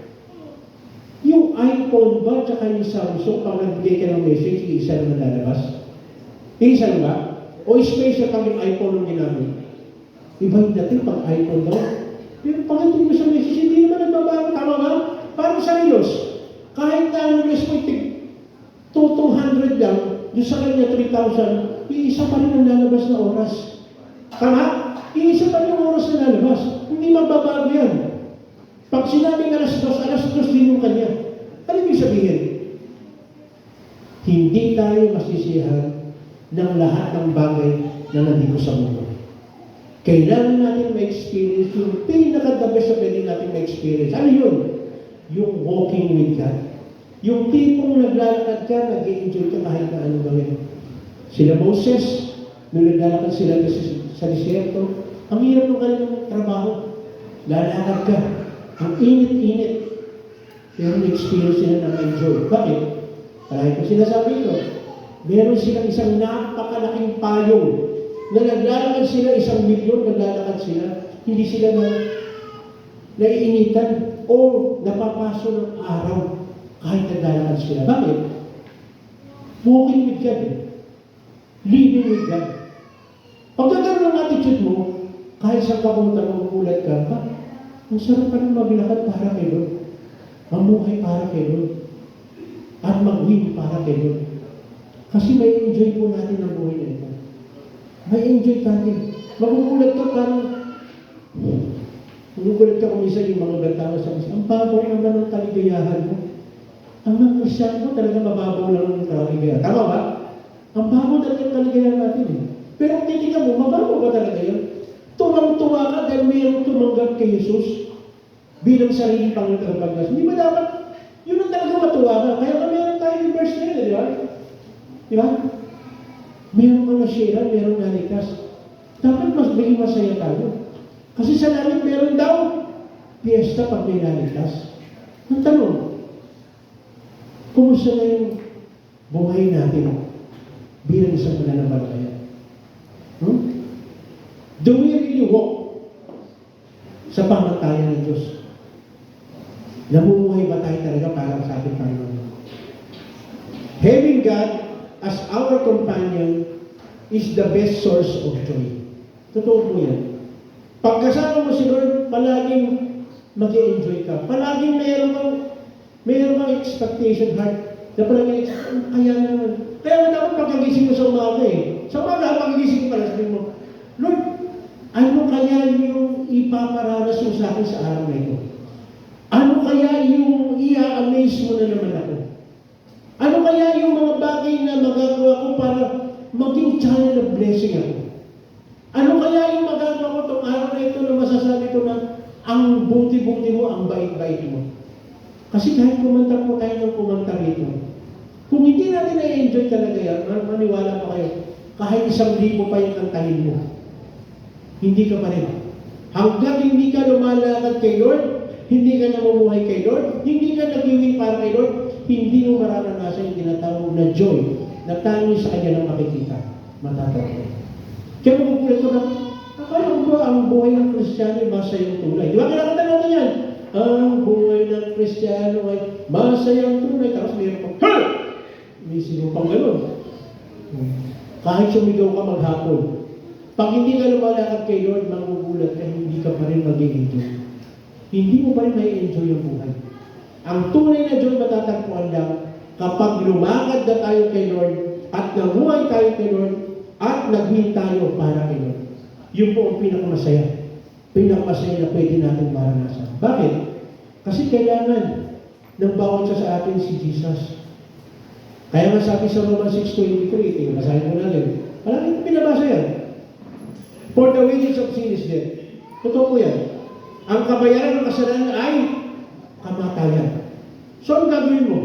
yung iPhone ba tsaka yung Samsung, pag nagbigay ka ng message, iisa lang na lalabas? Iisa lang ba? O special pag yung iPhone ang ginamit? Iba yung dating pag iPhone daw. Pero pagdating mo sa message, hindi naman nagbabago. Tama ba? Parang sa relos. Kahit na ang relos mo 200 lang, yung sa kanya 3,000, iisa pa rin ang lalabas na oras. Tama? Iisa pa yung oras na lalabas. Hindi magbabago yan. Pag sinabing alas 2 din yung kanya. Ano ibig sabihin? Hindi tayo masisiyahan ng lahat ng bagay na nandito sa mundo. Kailangan natin ma-experience yung pinaka-the best na pwede natin ma-experience. Ano yun? Yung walking with God. Yung tipong naglalakad ka, nag-i-enjoy ka kahit na ano gawin. Sila Moses, nung naglalakad sila sa disyerto, ang hirap ng kanilang trabaho. Lalakad ka. Ang init-init. Pero na-experience sila ng enjoy. Bakit? Parang ko sinasabi ko, meron silang isang napakalaking payong na naglalakad sila, 1 milyon naglalakad sila, hindi sila naiinitan o napapaso ng araw kahit naglalakad sila. Bakit? Walking with God. Living with God. Pagkakaroon ng attitude mo, kahit sa kapunta mo, magulat ka, ang sarap pa rin maglakad para kay Lord. Mamuhay para kay Lord. At mag-win para kay Lord. Kasi may enjoy po natin ang buhay na ito. May enjoy natin. Magugulat ka parang, magugulat ka kung isa yung mga batawa sa isa. Ang babaw naman ng kaligayahan mo. Ang mga Kristiyan mo talaga mababaw lang ng kaligayahan. Tama ba? Ang babaw talaga ng kaligayahan natin eh. Pero kung titignan mo, mababaw ba talaga yun? Tumang-tuwa ka dahil mayroong tumanggap kay Jesus bilang sarili Panginoon at Pagkas. Hindi ba dapat, yun ang talaga matuwa ka. Kaya meron tayo yung verse na yun, di ba? Di ba? Meron ka nasira, meron nalikas. Dapat mas maging masaya tayo. Kasi sa langit meron daw piyesta pag may nalikas. Ang tanong, kumusta na yung buhay natin bilang isang mananampalataya? Do we really walk sa pamantayan ng Diyos? Namumuhay ba tayo talaga para sa ating Panginoon? Having God as our companion is the best source of joy. Totoo po yan. Pagkasama mo si Lord, palaging mag-enjoy ka. Palaging mayroon kang expectation heart. Na palaging, kaya naman. Kaya dapat pagkagising mo sa umaga eh. Sa umaga, pagkagising pala, sabihin mo, Lord, ano kaya yung ipaparanas mo sa akin sa araw na ito? Ano kaya yung i-amaze mo na naman ako? Ano kaya yung mga bagay na magagawa ko para maging channel of blessing ako? Ano kaya yung magagawa ko itong araw na ito na masasabi ko na ang buti-buti mo, ang bait-bait mo? Kasi kahit kumanta po tayo ng kumanta rito, kung hindi natin na-enjoy talaga yan, maniwala pa kayo, kahit 1,000 pa yung kantahin mo, hindi ka pa rin. Hanggang hindi ka lumalakad kay Lord, hindi ka namumuhay kay Lord, hindi ka nag-iwin para kay Lord, hindi mo mararanasan yung tinatawag na joy na tayo sa Kanya na makikita. Matatapos. Kaya magugulat ko na, akala ko ba ang buhay ng Kristiyano ay masayang tunay? Di ba kinakanta natin yan? Ang buhay ng Kristiyano ay masayang tunay. Tapos mayroon pang, ha! May sino pang gano'n. Kahit sumigaw ka maghapon, pag hindi ka lumalakad kay Lord, magugulat ka, hindi ka pa rin mag-i-enjoy. Hindi mo pa rin may-enjoy ang buhay. Ang tunay na joy matatagpuan lang kapag lumakad na tayo kay Lord at namuhay tayo kay Lord at nag-win tayo para kay Lord. Yun po ang pinakamasaya. Pinakamasaya na pwede natin maranasan. Bakit? Kasi kailangan ng bawat sa atin si Jesus. Kaya nga sabi sa Romans 6:23, basahin mo natin. Parang pinabasa yan. For the wages of sin is death. Totoo po yan. Ang kabayaran ng kasalanan ay kamatayan. So, ang gagawin mo?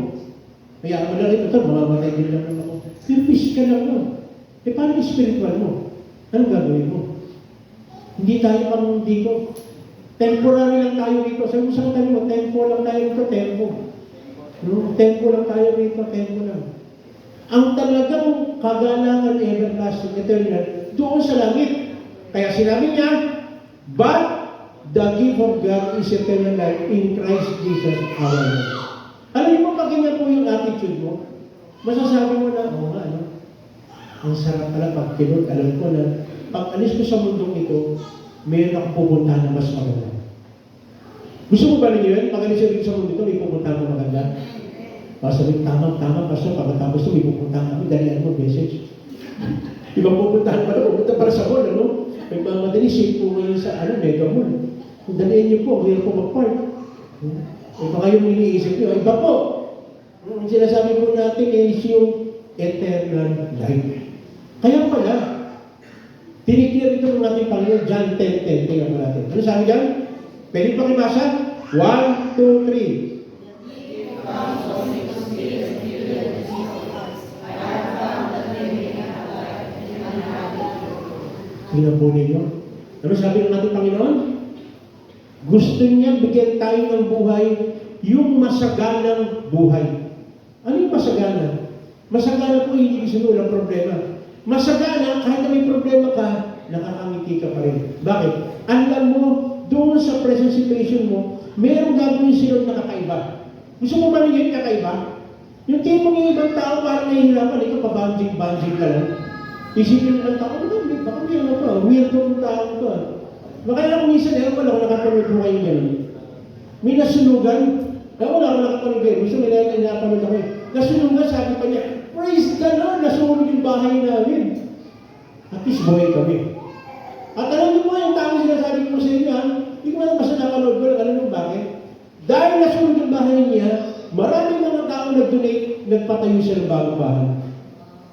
Kaya mo na rin ito, mamamatay din lang naman ako. Pero physical lang mo. Eh, paano yung spiritual mo? Anong gagawin mo? Hindi tayo pang dito. Temporary lang tayo dito. Sabi mo sa katabi mo, tempo lang tayo dito, tempo. No? Tempo lang tayo dito, tempo lang. Ang talagang kagalangan everlasting, eternal, doon sa langit. Kaya sinabi niya, but the gift of God is eternal life in Christ Jesus our Lord. Alam mo, pag ganyan po yung attitude mo, masasabi mo na, oo nga, ano? Ang sarap pala pag kinod, alam ko na, pag alis ko sa mundong ito, mayroon akong pupuntahan na mas maganda. Gusto mo ba ninyo yun? Pag alis ko sa mundo ito, may pupuntahan na maganda. Sabi, tama, Pastor, pagkatapos ito, may pupuntahan kami, dalihan mo, message. Ibang pupuntahan pala, pupunta para sa hall, ano? Nagmamadali, safe po ngayon sa Mega Mall. Kung daliin niyo po, hirap po mag-park. Baka yung iniisip niyo, iba po. Ang sinasabi po natin is yung eternal life. Kaya pala, tiniklir ito ng ating Panginoon, John 10:10. Tingnan po natin. Ano sabi dyan? Pwede pa kibasa? 1, 2, 3. Tingnan po ninyo. Ano sabi ng ating Panginoon? Gusto niya bigyan tayo ng buhay, yung masaganang buhay. Ano yung masagana? Masagana po hindi gusto walang problema. Masagana, kahit na may problema ka, nakakangiti ka pa rin. Bakit? Alam mo, doon sa present situation mo, mayroong gagawin sila na kakaiba. Gusto mo ba yung kakaiba? Yung tipong yung ibang tao parang nahihirapan, ikaw pa-banjing ka lang. Isipin ng tao, baka may ano to, weirdo ng tao to. Baka lang minsan, wala ko nakapanood mo kayo gano'n. May nasunugan, wala ko nakapanood kayo. Gusto may napanood ako eh. Nasunugan, sabi pa niya, praise the Lord, nasunog yung bahay namin. At least buhay kami. At alam niyo po, yung tao sinasabi ko sa inyo, hindi ko naman basta napanood ko, alam niyo bakit? Dahil nasunog yung bahay niya, maraming mga tao nag-donate, nagpatayo siya ng bagong bahay.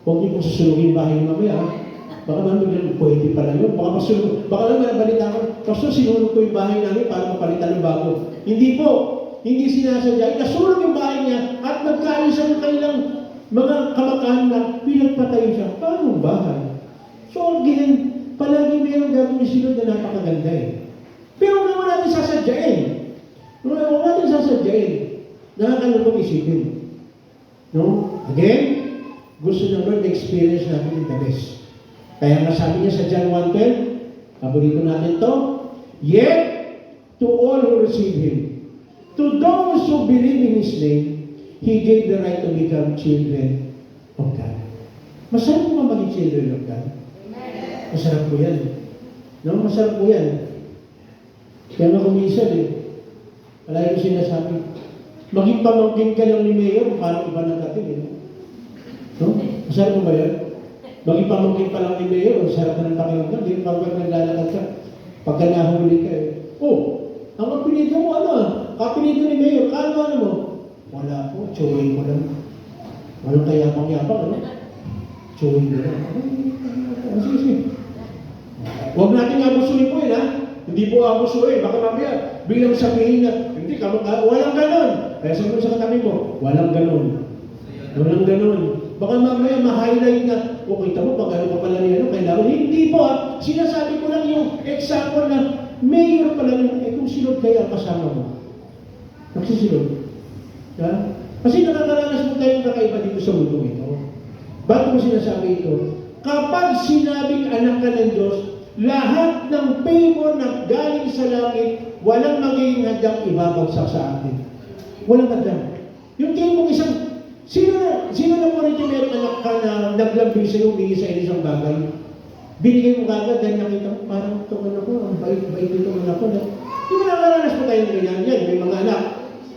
Huwag niyo pong susunugin yung bahay niyo mamaya. Baka naman pwede pala yun. Baka naman nabalita ko, Pastor, sinunog ko yung bahay namin para mapalitan ng bago. Hindi po. Hindi sinasadya. Nasunog yung bahay niya at nagkaalisan ng kanilang mga kamakahan na pinagpatayo siya. Paano bahay? So again, palagi mayroong gagawin sinod na napakaganda eh. Pero naman natin sasadyain. Huwag natin sasadyain. Nakakalungkot isipin. No? Again, gusto ng Lord experience natin the best. Kaya nga sabi niya sa John 1:12, paborito natin to, yet to all who receive Him, to those who believe in His name, He gave the right to become children of God. Masarap po ba maging children of God? Masarap po yan. No? Masarap po yan. Kaya nga kumisan eh. Palagi ko sinasabi, maging pamangkin ka lang ni Mayor, parang iba ng dating eh. No? Masarap mo ba yan? Maging pamangkin pa lang ni Mayor, sarap na ng pakiramdam, hindi pag naglalakad ka. Pagka nahuli ka eh. Oh, ang apelido mo ano ah? Apelido ni Mayor, ano mo? Wala po, chewing ko lang. Walang kayapang-yapang, ano? Chewing ko lang. Sige. Huwag natin abusuin po yun, ha? Hindi po abusuin. Baka mamaya, bilang sabihin na, hindi ka, walang ganon. Kaya sabi mo sa katabi mo, walang ganon. Walang ganon. Baka mamaya ma-highlight na, kita mo, pag ano pa pala niya, kailangan. Hindi po, ha? Sinasabi ko lang yung example na, mayor pala yung, kung sinod kaya kasama mo. Nagsisilod. Ha? Kasi nakakaranas mo tayong kakaiba dito sa mundo ito. Ba't mo sinasabi ito? Kapag sinabing anak ka ng Diyos, lahat ng favor na galing sa langit, walang magiging hadyang ibabagsak sa atin. Walang hadyang. Yung tipong isang, sino na po rin yung meron anak ka na naglambing sa'yo, humingi sa isang bagay? Binigay mo kagad dahil nakita mo, parang itong anak ko, ang bait-bait itong anak ko. Di ba nakaranas mo tayo ng ganyan? Yan, may mga anak.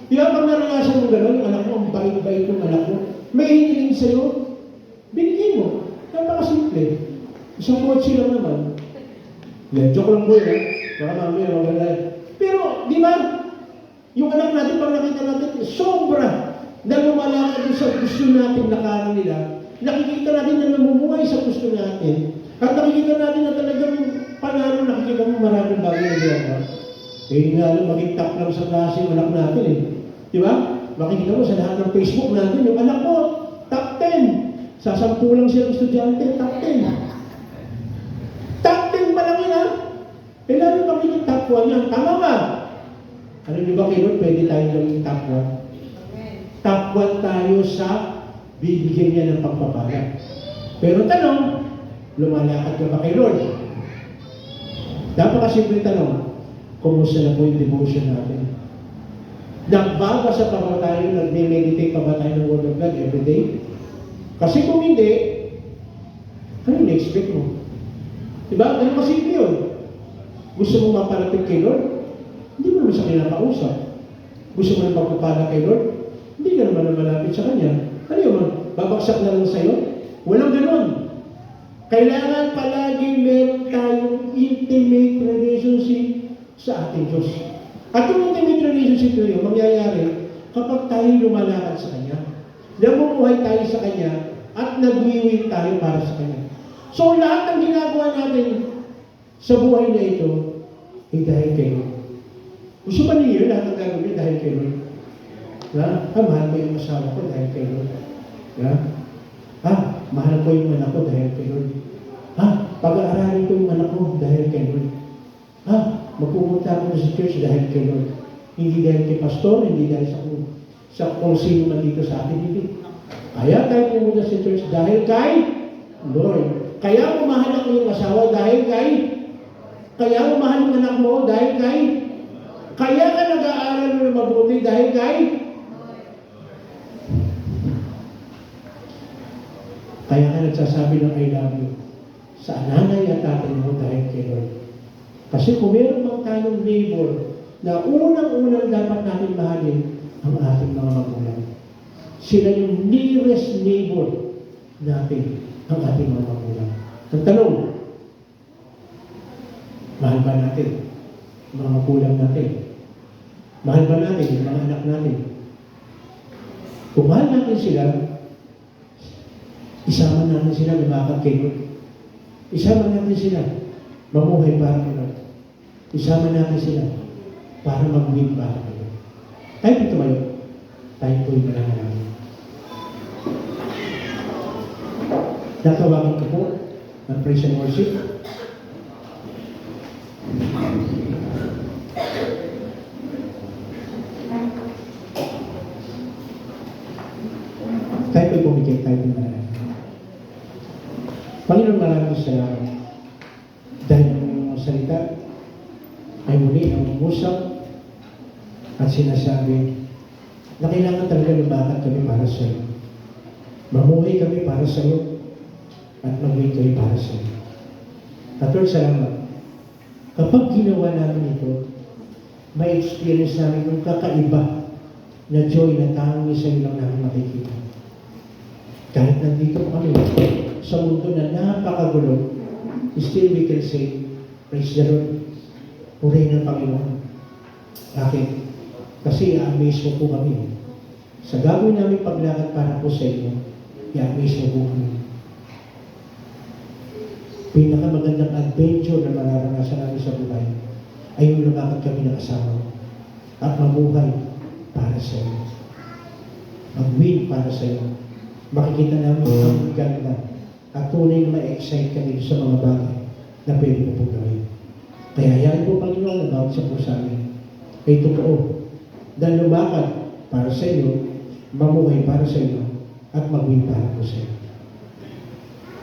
Di ba pag naranasan mo gano'n, yung anak mo, ang bait-bait yung anak mo, may hiniling sa'yo, binigay mo. Napakasimple. Isang kotse lang naman. Yeah, joke lang po yun, baka mamaya maganda. Pero, di ba, yung anak natin, pag nakita natin, sobra na lumalakad sa gusto natin nakarang nila, nakikita natin na namumuhay sa gusto natin, at nakikita natin na talagang panalo, nakikita mo maraming bagay na ginagawa. Eh, nga lang, maging top lang sa klase yung anak natin eh. Di ba? Makikita mo sa lahat ng Facebook natin, yung anak ko, top 10. Sasampulang siya ng estudyante, top 10. Top 10 pa lang yun, ha? Eh, lalo magiging top 1 yan. Tama ba? Ano nyo ba, Kilot? Pwede tayo gawing top 1? Top 1 tayo sa bibigyan niya ng pagpapala. Pero tanong, lumalakad ka ba kay Lord? Napakasimple tanong, kumusta na po yung devotion natin? Nagbabasa pa ba tayo, nagme-meditate pa ba tayo ng Word of God every day? Kasi kung hindi, ano na-expect mo? Diba? Ganun kasimple yun. Gusto mo maparating kay Lord? Hindi mo naman siya kinakausap. Gusto mo nang pagpapala kay Lord? Hindi ka naman malapit sa Kanya. Ano yun? Babagsak na lang sa'yo? Walang ganon. Kailangan palagi meron tayong intimate relationship sa ating Diyos. At yung intimate relationship na yun, mangyayari kapag tayo lumalakad sa Kanya. Namumuhay tayo sa Kanya at nagwiwin tayo para sa Kanya. So lahat ng ginagawa natin sa buhay na ito ay dahil kay Lord. Gusto ba niyo lahat ng gagawin niyo dahil kay Lord? Mahal ko yung asawa ko dahil kay Lord. Mahal ko yung anak ko dahil kay Lord. Pag-aaralin ko yung anak ko dahil kay Lord. Magpupunta ako sa church dahil kay Lord. Hindi dahil kay pastor, hindi dahil sa kung sino man dito sa atin. Hindi. Kaya tayo pumunta sa church dahil kay Lord. Kaya umahal ako yung asawa dahil kay. Kaya umahal yung anak mo dahil kay. Kaya ka nag-aaral mo na mabuti dahil kay. Kaya ka nagsasabi ng I love you sa nanay at tatay mo dahil kay Lord. Kasi kung meron mang tayong neighbor na unang-unang dapat natin mahalin ang ating mga magulang. Sila yung nearest neighbor natin, ang ating mga magulang. Ang tanong, mahal ba natin mga magulang natin? Mahal ba natin yung mga anak natin? Kung mahal natin sila, isama natin sila lumakad kay Lord. Isama natin sila mamuhay para kay Lord. Isama natin sila para mag-win para kay Lord. Tayo dito kayo. Tayo po yung mananalangin. Natawagan ko po ng praise and worship. Tayo po pumikit, tayo po mananalangin. Panginoon, maraming salamat. Dahil ang iyong salita ay muli ang umusap at sinasabi na kailangan talaga lumakad kami para sa iyo. Mamuhay kami para sa iyo at mag-win kami para sa iyo. At Lord, salamat. Kapag ginawa namin ito, may experience namin yung kakaiba na joy na tanging sa iyo lang namin makikita. Kahit nandito kami sa mundo na napakagulo, still we can say, praise the Lord. Purihin ng Panginoon. Bakit? Kasi i-amaze mo po kami. Sa gagawin namin paglakad para po sa inyo, i-amaze mo po kami. Pinakamagandang adventure na mararanasan namin sa buhay ay yung lumakad kami ng asawa at mabuhay para sa iyo. Mag-win para sa iyo. Makikita namin ang ganda at tunay na ma-excite kami sa mga bagay na pwede mo po gawin. Kaya yan po, Panginoon, na bawat sa po sa amin ay totoo. Dahil lumakad para sa iyo, mamuhay para sa iyo, at mag-win para po sa iyo.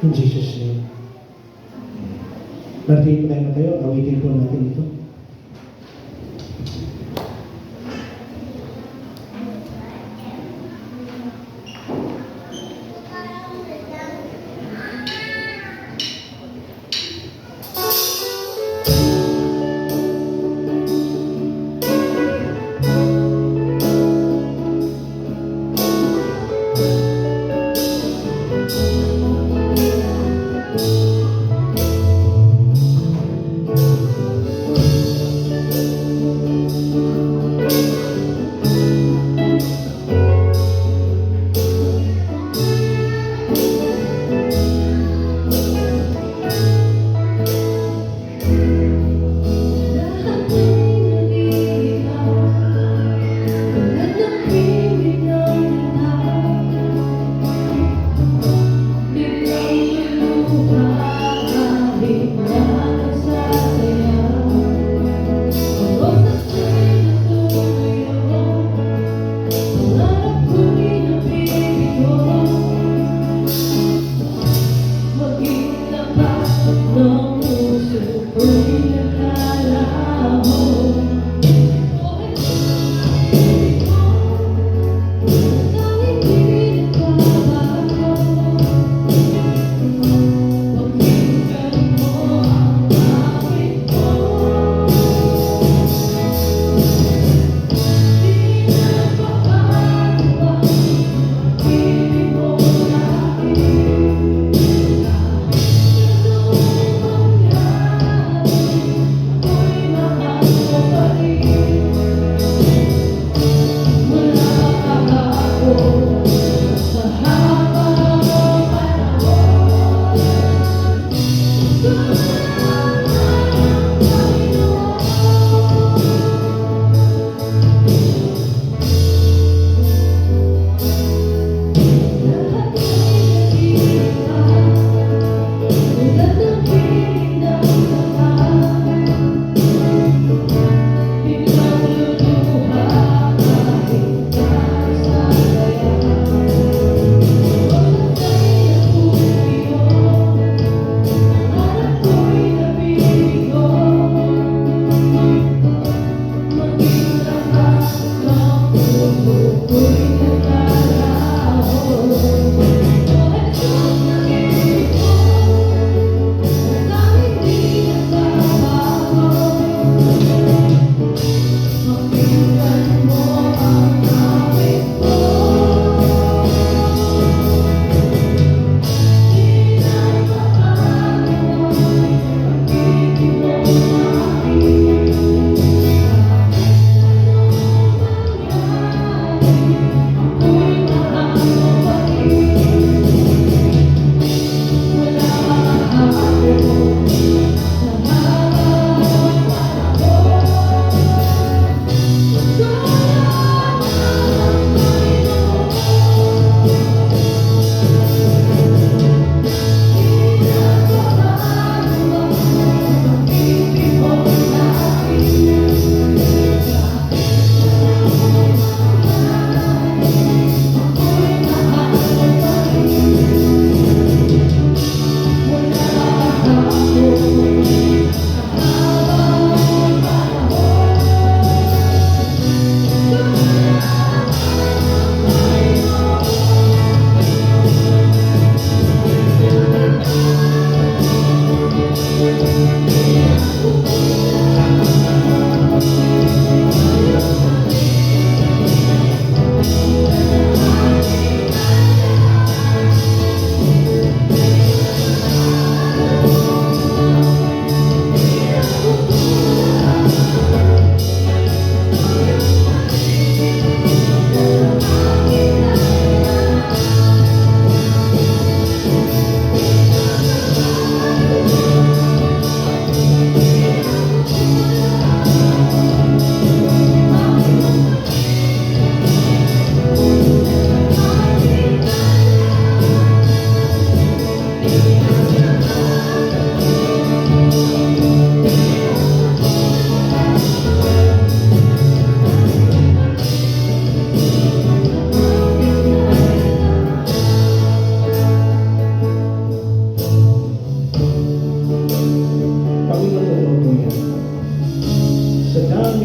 In Jesus' name. Martin po tayo, awitin po natin ito.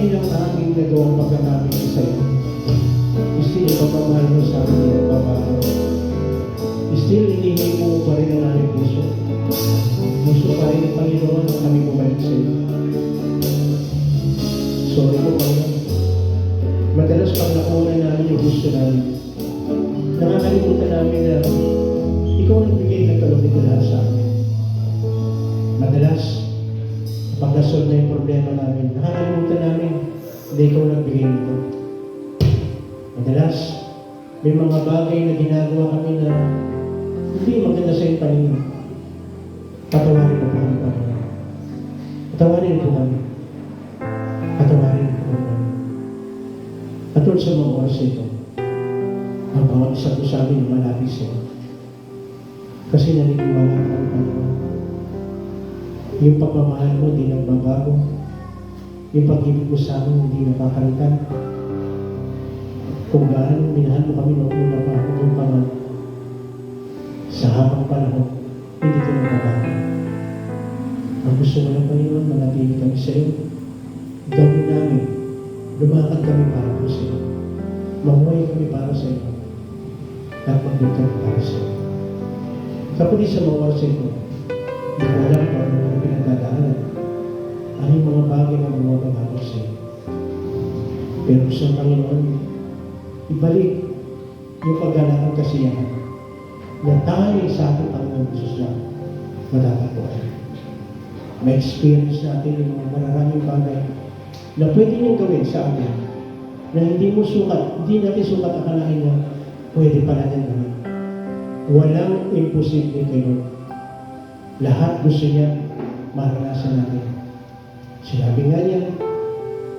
marami ng aming nagawang pagkakamit sa iyo. Still, pagmamahal mo sa amin ng pagmamahal. Still, hinihingi mo pa rin ang aming puso. Gusto pa rin ng Panginoon na kami bumalik sa iyo. Sorry po, Panginoon. Madalas pag nakuha namin yung gusto namin, nakakalimutan namin na ikaw nagbigay ng kalugit lahat sa amin. Madalas, pag nasolve na yung problema namin, nakakalimutan namin na ikaw nagbigay nito. Madalas, may mga bagay na ginagawa kami na hindi maganda sa iyong paningin. Patawarin mo po kami, Panginoon. Patawarin po kami. Patawarin po kami. Patulad sa mga oras ito, ang bawat isa po sa amin malapit sa iyo. Kasi naniniwala ka kami, Panginoon. Yung pagmamahal mo hindi nagbabago. Yung pag-ibig mo sa amin hindi nakakalitan. Kung gaano minahal mo kami noong una pa, noong pa man, sa habang panahon, hindi ko nagbabago. Ang gusto mo ng Panginoon, manatili kami sa iyo. Gawin namin, lumakad kami para po sa iyo. Mamuhay kami para sa iyo. At magdun kami para sa iyo. Kapatid sa mga oras ito, hindi ko alam kung ano ang pinagdadaanan. Ano yung mga bagay na bumabagabag sa iyo. Pero sa Panginoon, ibalik yung paggalakang kasiyahan na tayo sa ating Panginoon Jesus na matatapuan. Ma-experience natin yung mga mararaming bagay na pwede niyong gawin sa amin na hindi natin sukat akalain na pwede pa natin gawin. Walang imposible kayo. Lahat gusto niya maranasan natin. Sinabi nga niya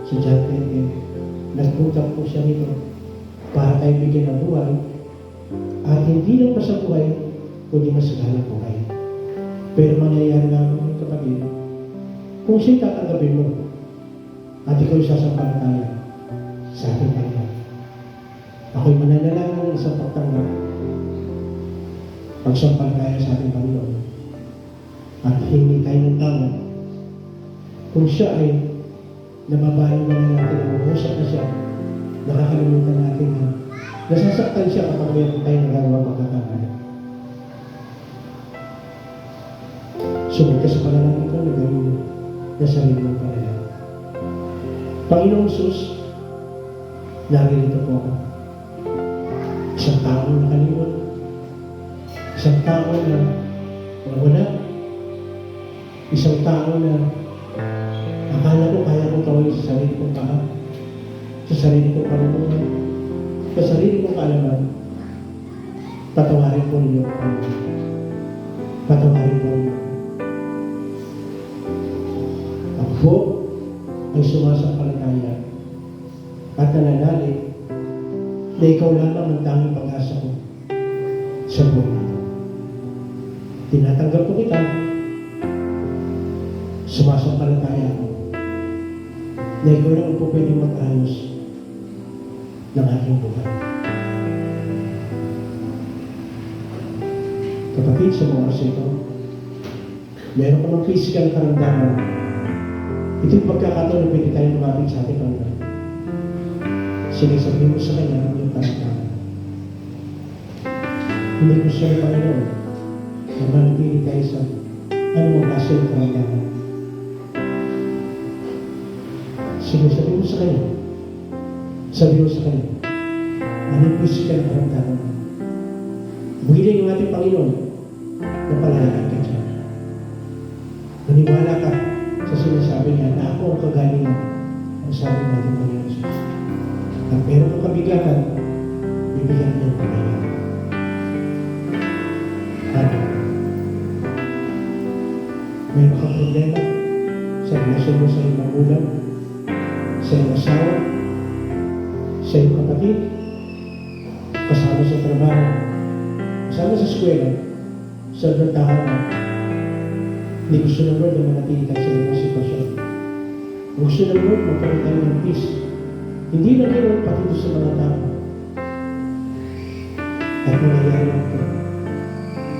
sa John 20, nagpunta po siya nito para tayo bigyan ng buhay at hindi lang pa sa buhay, kundi masagalang buhay. Pero mangyayari lang mga kapatid, kung siya'y tatanggapin mo at ikaw'y sasampalataya sa ating Panginoon. Ako'y mananalangin ng isang pagtanggap, pagsampalataya sa ating Panginoon at hingi tayo ng tama. Kung siya ay nababalo na natin, umuusap na siya, nakakalimutan natin na nasasaktan siya kapag mayroon tayo nagagawa pagkakamali. Sumunod ka sa panalangin ko na gawin na sarili mong panalangin. Panginoong Sus, naririto po ako. Isang tao na nakalimot, isang tao na wala, isang tao na akala ko kaya kong gawin sa sarili kong paa, sa sarili kong panamunan, sa sarili kong kaalaman. Patawarin po ninyo ako. Patawarin po ninyo. Ako ay sumasampalataya at nananalig na ikaw lamang ang tanging pag-asa ko sa buhay nito. Tinatanggap ko kita, sumasampalataya ako na ikaw lang po pwedeng mag-ayos ng aking buhay. Kapatid, sa mga oras ito, meron ka ng physical karamdaman. Ito'y pagkakataon na pwede tayo lumapit sa ating Panginoon. Sinasabihin mo sa Kanya ang iyong karamdaman. Hindi ko siya, Panginoon, na manatili tayo sa anumang klase ng karamdaman. Sinasabi mo sa Kanya, sabi mo sa Kanya, anong physical karamdaman? Willing yung ating Panginoon na palalagay ka dyan. Maniwala ka sa sinasabi niya na ako ang kagalingan ang sabi natin Panginoon Jesus. At meron kang kabigatan, bibigyan niya ang kabigatan. At meron kang problema sa relasyon mo sa iyong magulang, sa iyong asawa, sa iyong kapatid, kasama sa trabaho, kasama sa eskwela, sa tahanan. Hindi gusto ng Lord na manatili tayo sa mga sitwasyon. Gusto ng Lord magkaroon tayo ng peace. Hindi lang yun, pati doon sa mga tao. At mangyayari lang ito.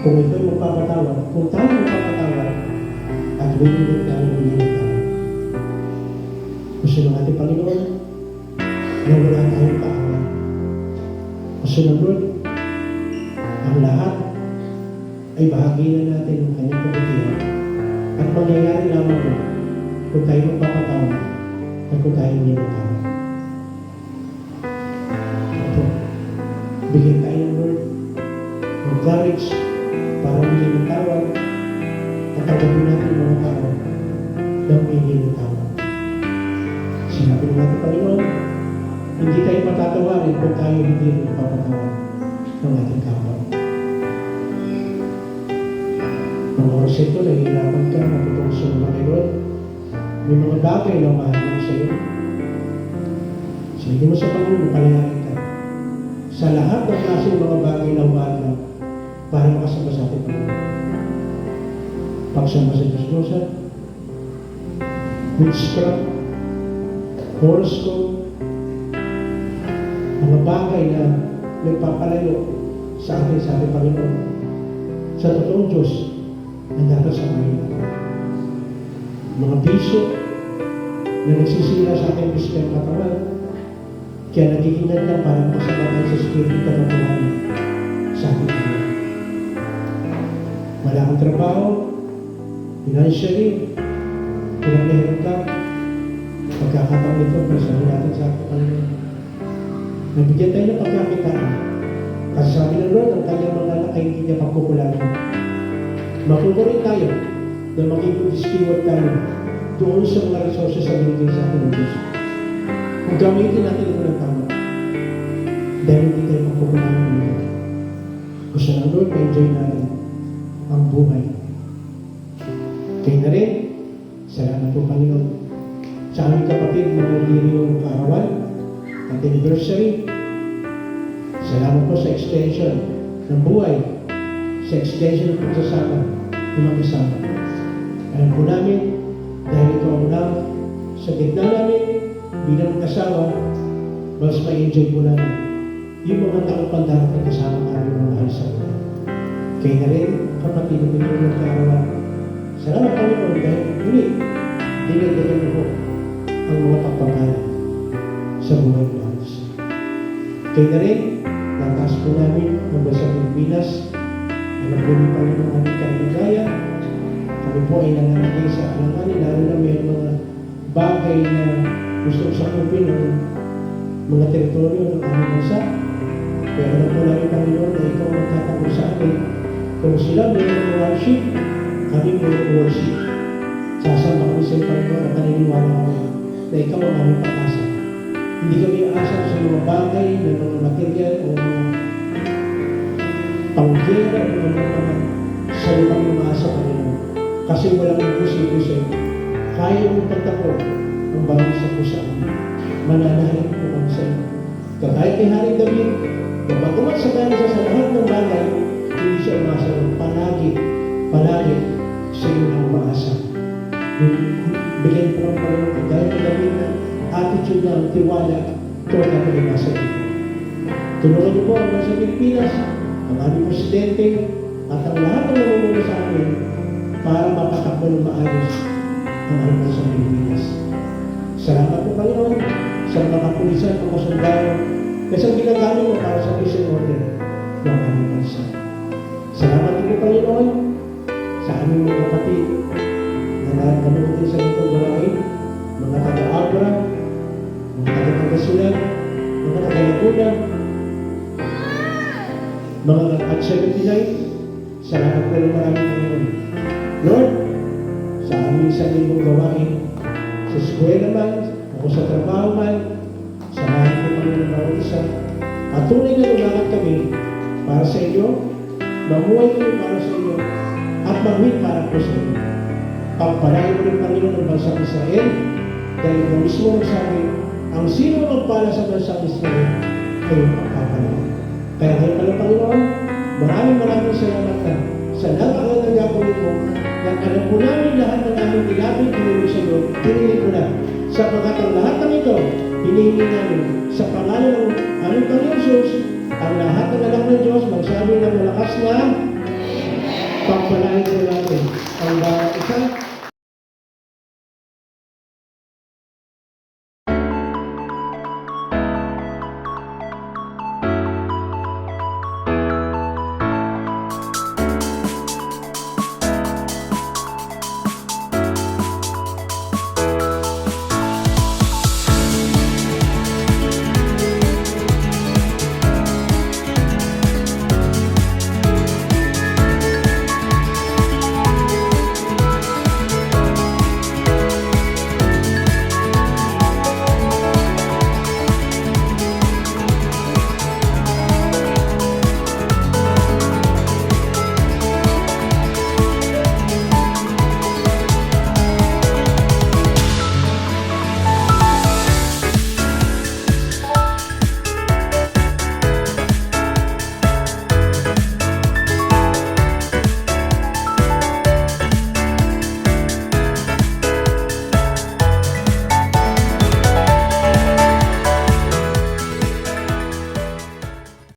Kung ito'y magpapatawa, kung tayo magpapatawa, at willing din tayo ng tao. Gusto ng ating Panginoon na wala tayong kaaway. Kasunod, ang lahat ay bahagi na natin ng kanyang kabutihan. At mangyayari lamang po kung tayo magpapatawad at kung tayo hindi magtawad. Ito, bigyan tayo ng Lord ng courage para hindi magtawad at tanggapin natin mga tao na hindi magtawad. Sinabi ng ating Panginoon, hindi tayo matatawarin kung tayo hindi magpapatawad ng ating kapwa. Mga oras ito, nahihirapan ka, matutong sa mga Lord. May mga bagay na mahal mo sa iyo. Sige mo sa Panginoon, palayarin ka. Sa lahat ng klase ng mga bagay na umaga para makasama sa ating Panginoon. Pagsama sa Diyos, witchcraft, horoscope, mga bagay na nagpapalayo sa ating Panginoon. Sa totoong Diyos, nagkakasamahin natin. Mga bisyo na nagsisira sa ating pisikal katawan, kaya nagiging lang para makasama sa spirito katotohanan sa ating Panginoon. Wala kang trabaho, financially, pinag-nahirap ka, pagkakataon ito, pasahin natin sa ating Panginoon. Nabigyan tayo ng pagkakitaan. Kasi sabi ng Lord, ang kanyang mga anak ay hindi niya pagkukulangan. Mapupurin tayo na magiging steward tayo doon sa mga resources na binigay sa atin ng Diyos. Kung gamitin natin ito ng tama, dahil hindi tayo pagkukulangan ng Lord. Gusto ng Lord, ma-enjoy natin ang buhay. Kaya na rin, salamat po Panginoon. Sa aming kapatid, mga liriyong kaarawan, at anniversary, salamat po sa extension ng buhay, sa extension ng pagsasama ng mag-isama. Alam po namin, dahil ito ang lang sa gitna namin, bilang mag-asawa, mas ma-enjoy po namin yung mga taong pandarating kasama namin ng mahal sa buhay. Kaya na rin, kapatid ng Panginoon kaarawan, salamat Panginoon dahil muli, dinagdagan mo po ang mga pagpapala sa buhay ng Diyos. Kaya na rin, nataas po namin ang bansang Pilipinas. Alam po ni Panginoon aming kaligaya. Kami po ay nananagay sa alanganin, lalo na may mga bagay na gusto sakupin ng mga teritoryo ng aming bansa. Kaya alam po namin Panginoon na ikaw magtatanggol sa amin. Kung sila may worship, kami may worship. Sasama kami sa Panginoon at naniniwala kami na ikaw ang aming pag-asa. Hindi kami aasa sa mga bagay, na mga material o mga panggera o mga salitang umaasa pa rin. Kasi walang imposible sa iyo. Kaya mong pagtako ang bawat sa kusaan. Mananahin po kami sa iyo. Kagaya kay Haring David, na bagamat sa kanya sa lahat ng bagay, hindi siya umaasa ng palagi sa iyo na umaasa. Bigyan po ang Panginoon kagaya kay David na attitude ng tiwala toward ang pag-imasa ito. Tulungan niyo po ang nasa Pilipinas, ang aming presidente, at ang lahat ng namumuno sa amin para mapatakbo ng maayos ang aming nasa Pilipinas. Salamat po Panginoon sa mga kapulisan, mga sundalo, kasi ang ginagamit mo para sa peace and order ng aming bansa. Salamat din po Panginoon sa aming mga kapatid na nanonood sa itong gawain, mga taga-Abra, mga taga-Pangasinan, mga taga-Laguna, mga at 79, salamat po ng maraming Panginoon. Lord, sa aming sariling gawain, sa eskwela man, o sa trabaho man, salamat po Panginoon bawat isa, at tunay na lumakad kami para sa inyo, mamuhay kami para sa inyo, at mamuhay para po sa inyo. Pagpalain mo ng Panginoon ng bansang Israel, dahil na mismo nagsabi, ang sino magpala sa bansang Israel ay magpapalain. Kaya kayo pala Panginoon, maraming salamat na sa lahat ng gagawin mo, na alam po namin lahat ng aming nilapit pinili sa iyo, pinili ko na. Sapagkat ang lahat ng ito, hinihingi namin sa pangalan ng aming Panginoon Jesus, ang lahat ng anak ng Diyos, magsabi ng malakas na pagpalain ko natin ang bawat isa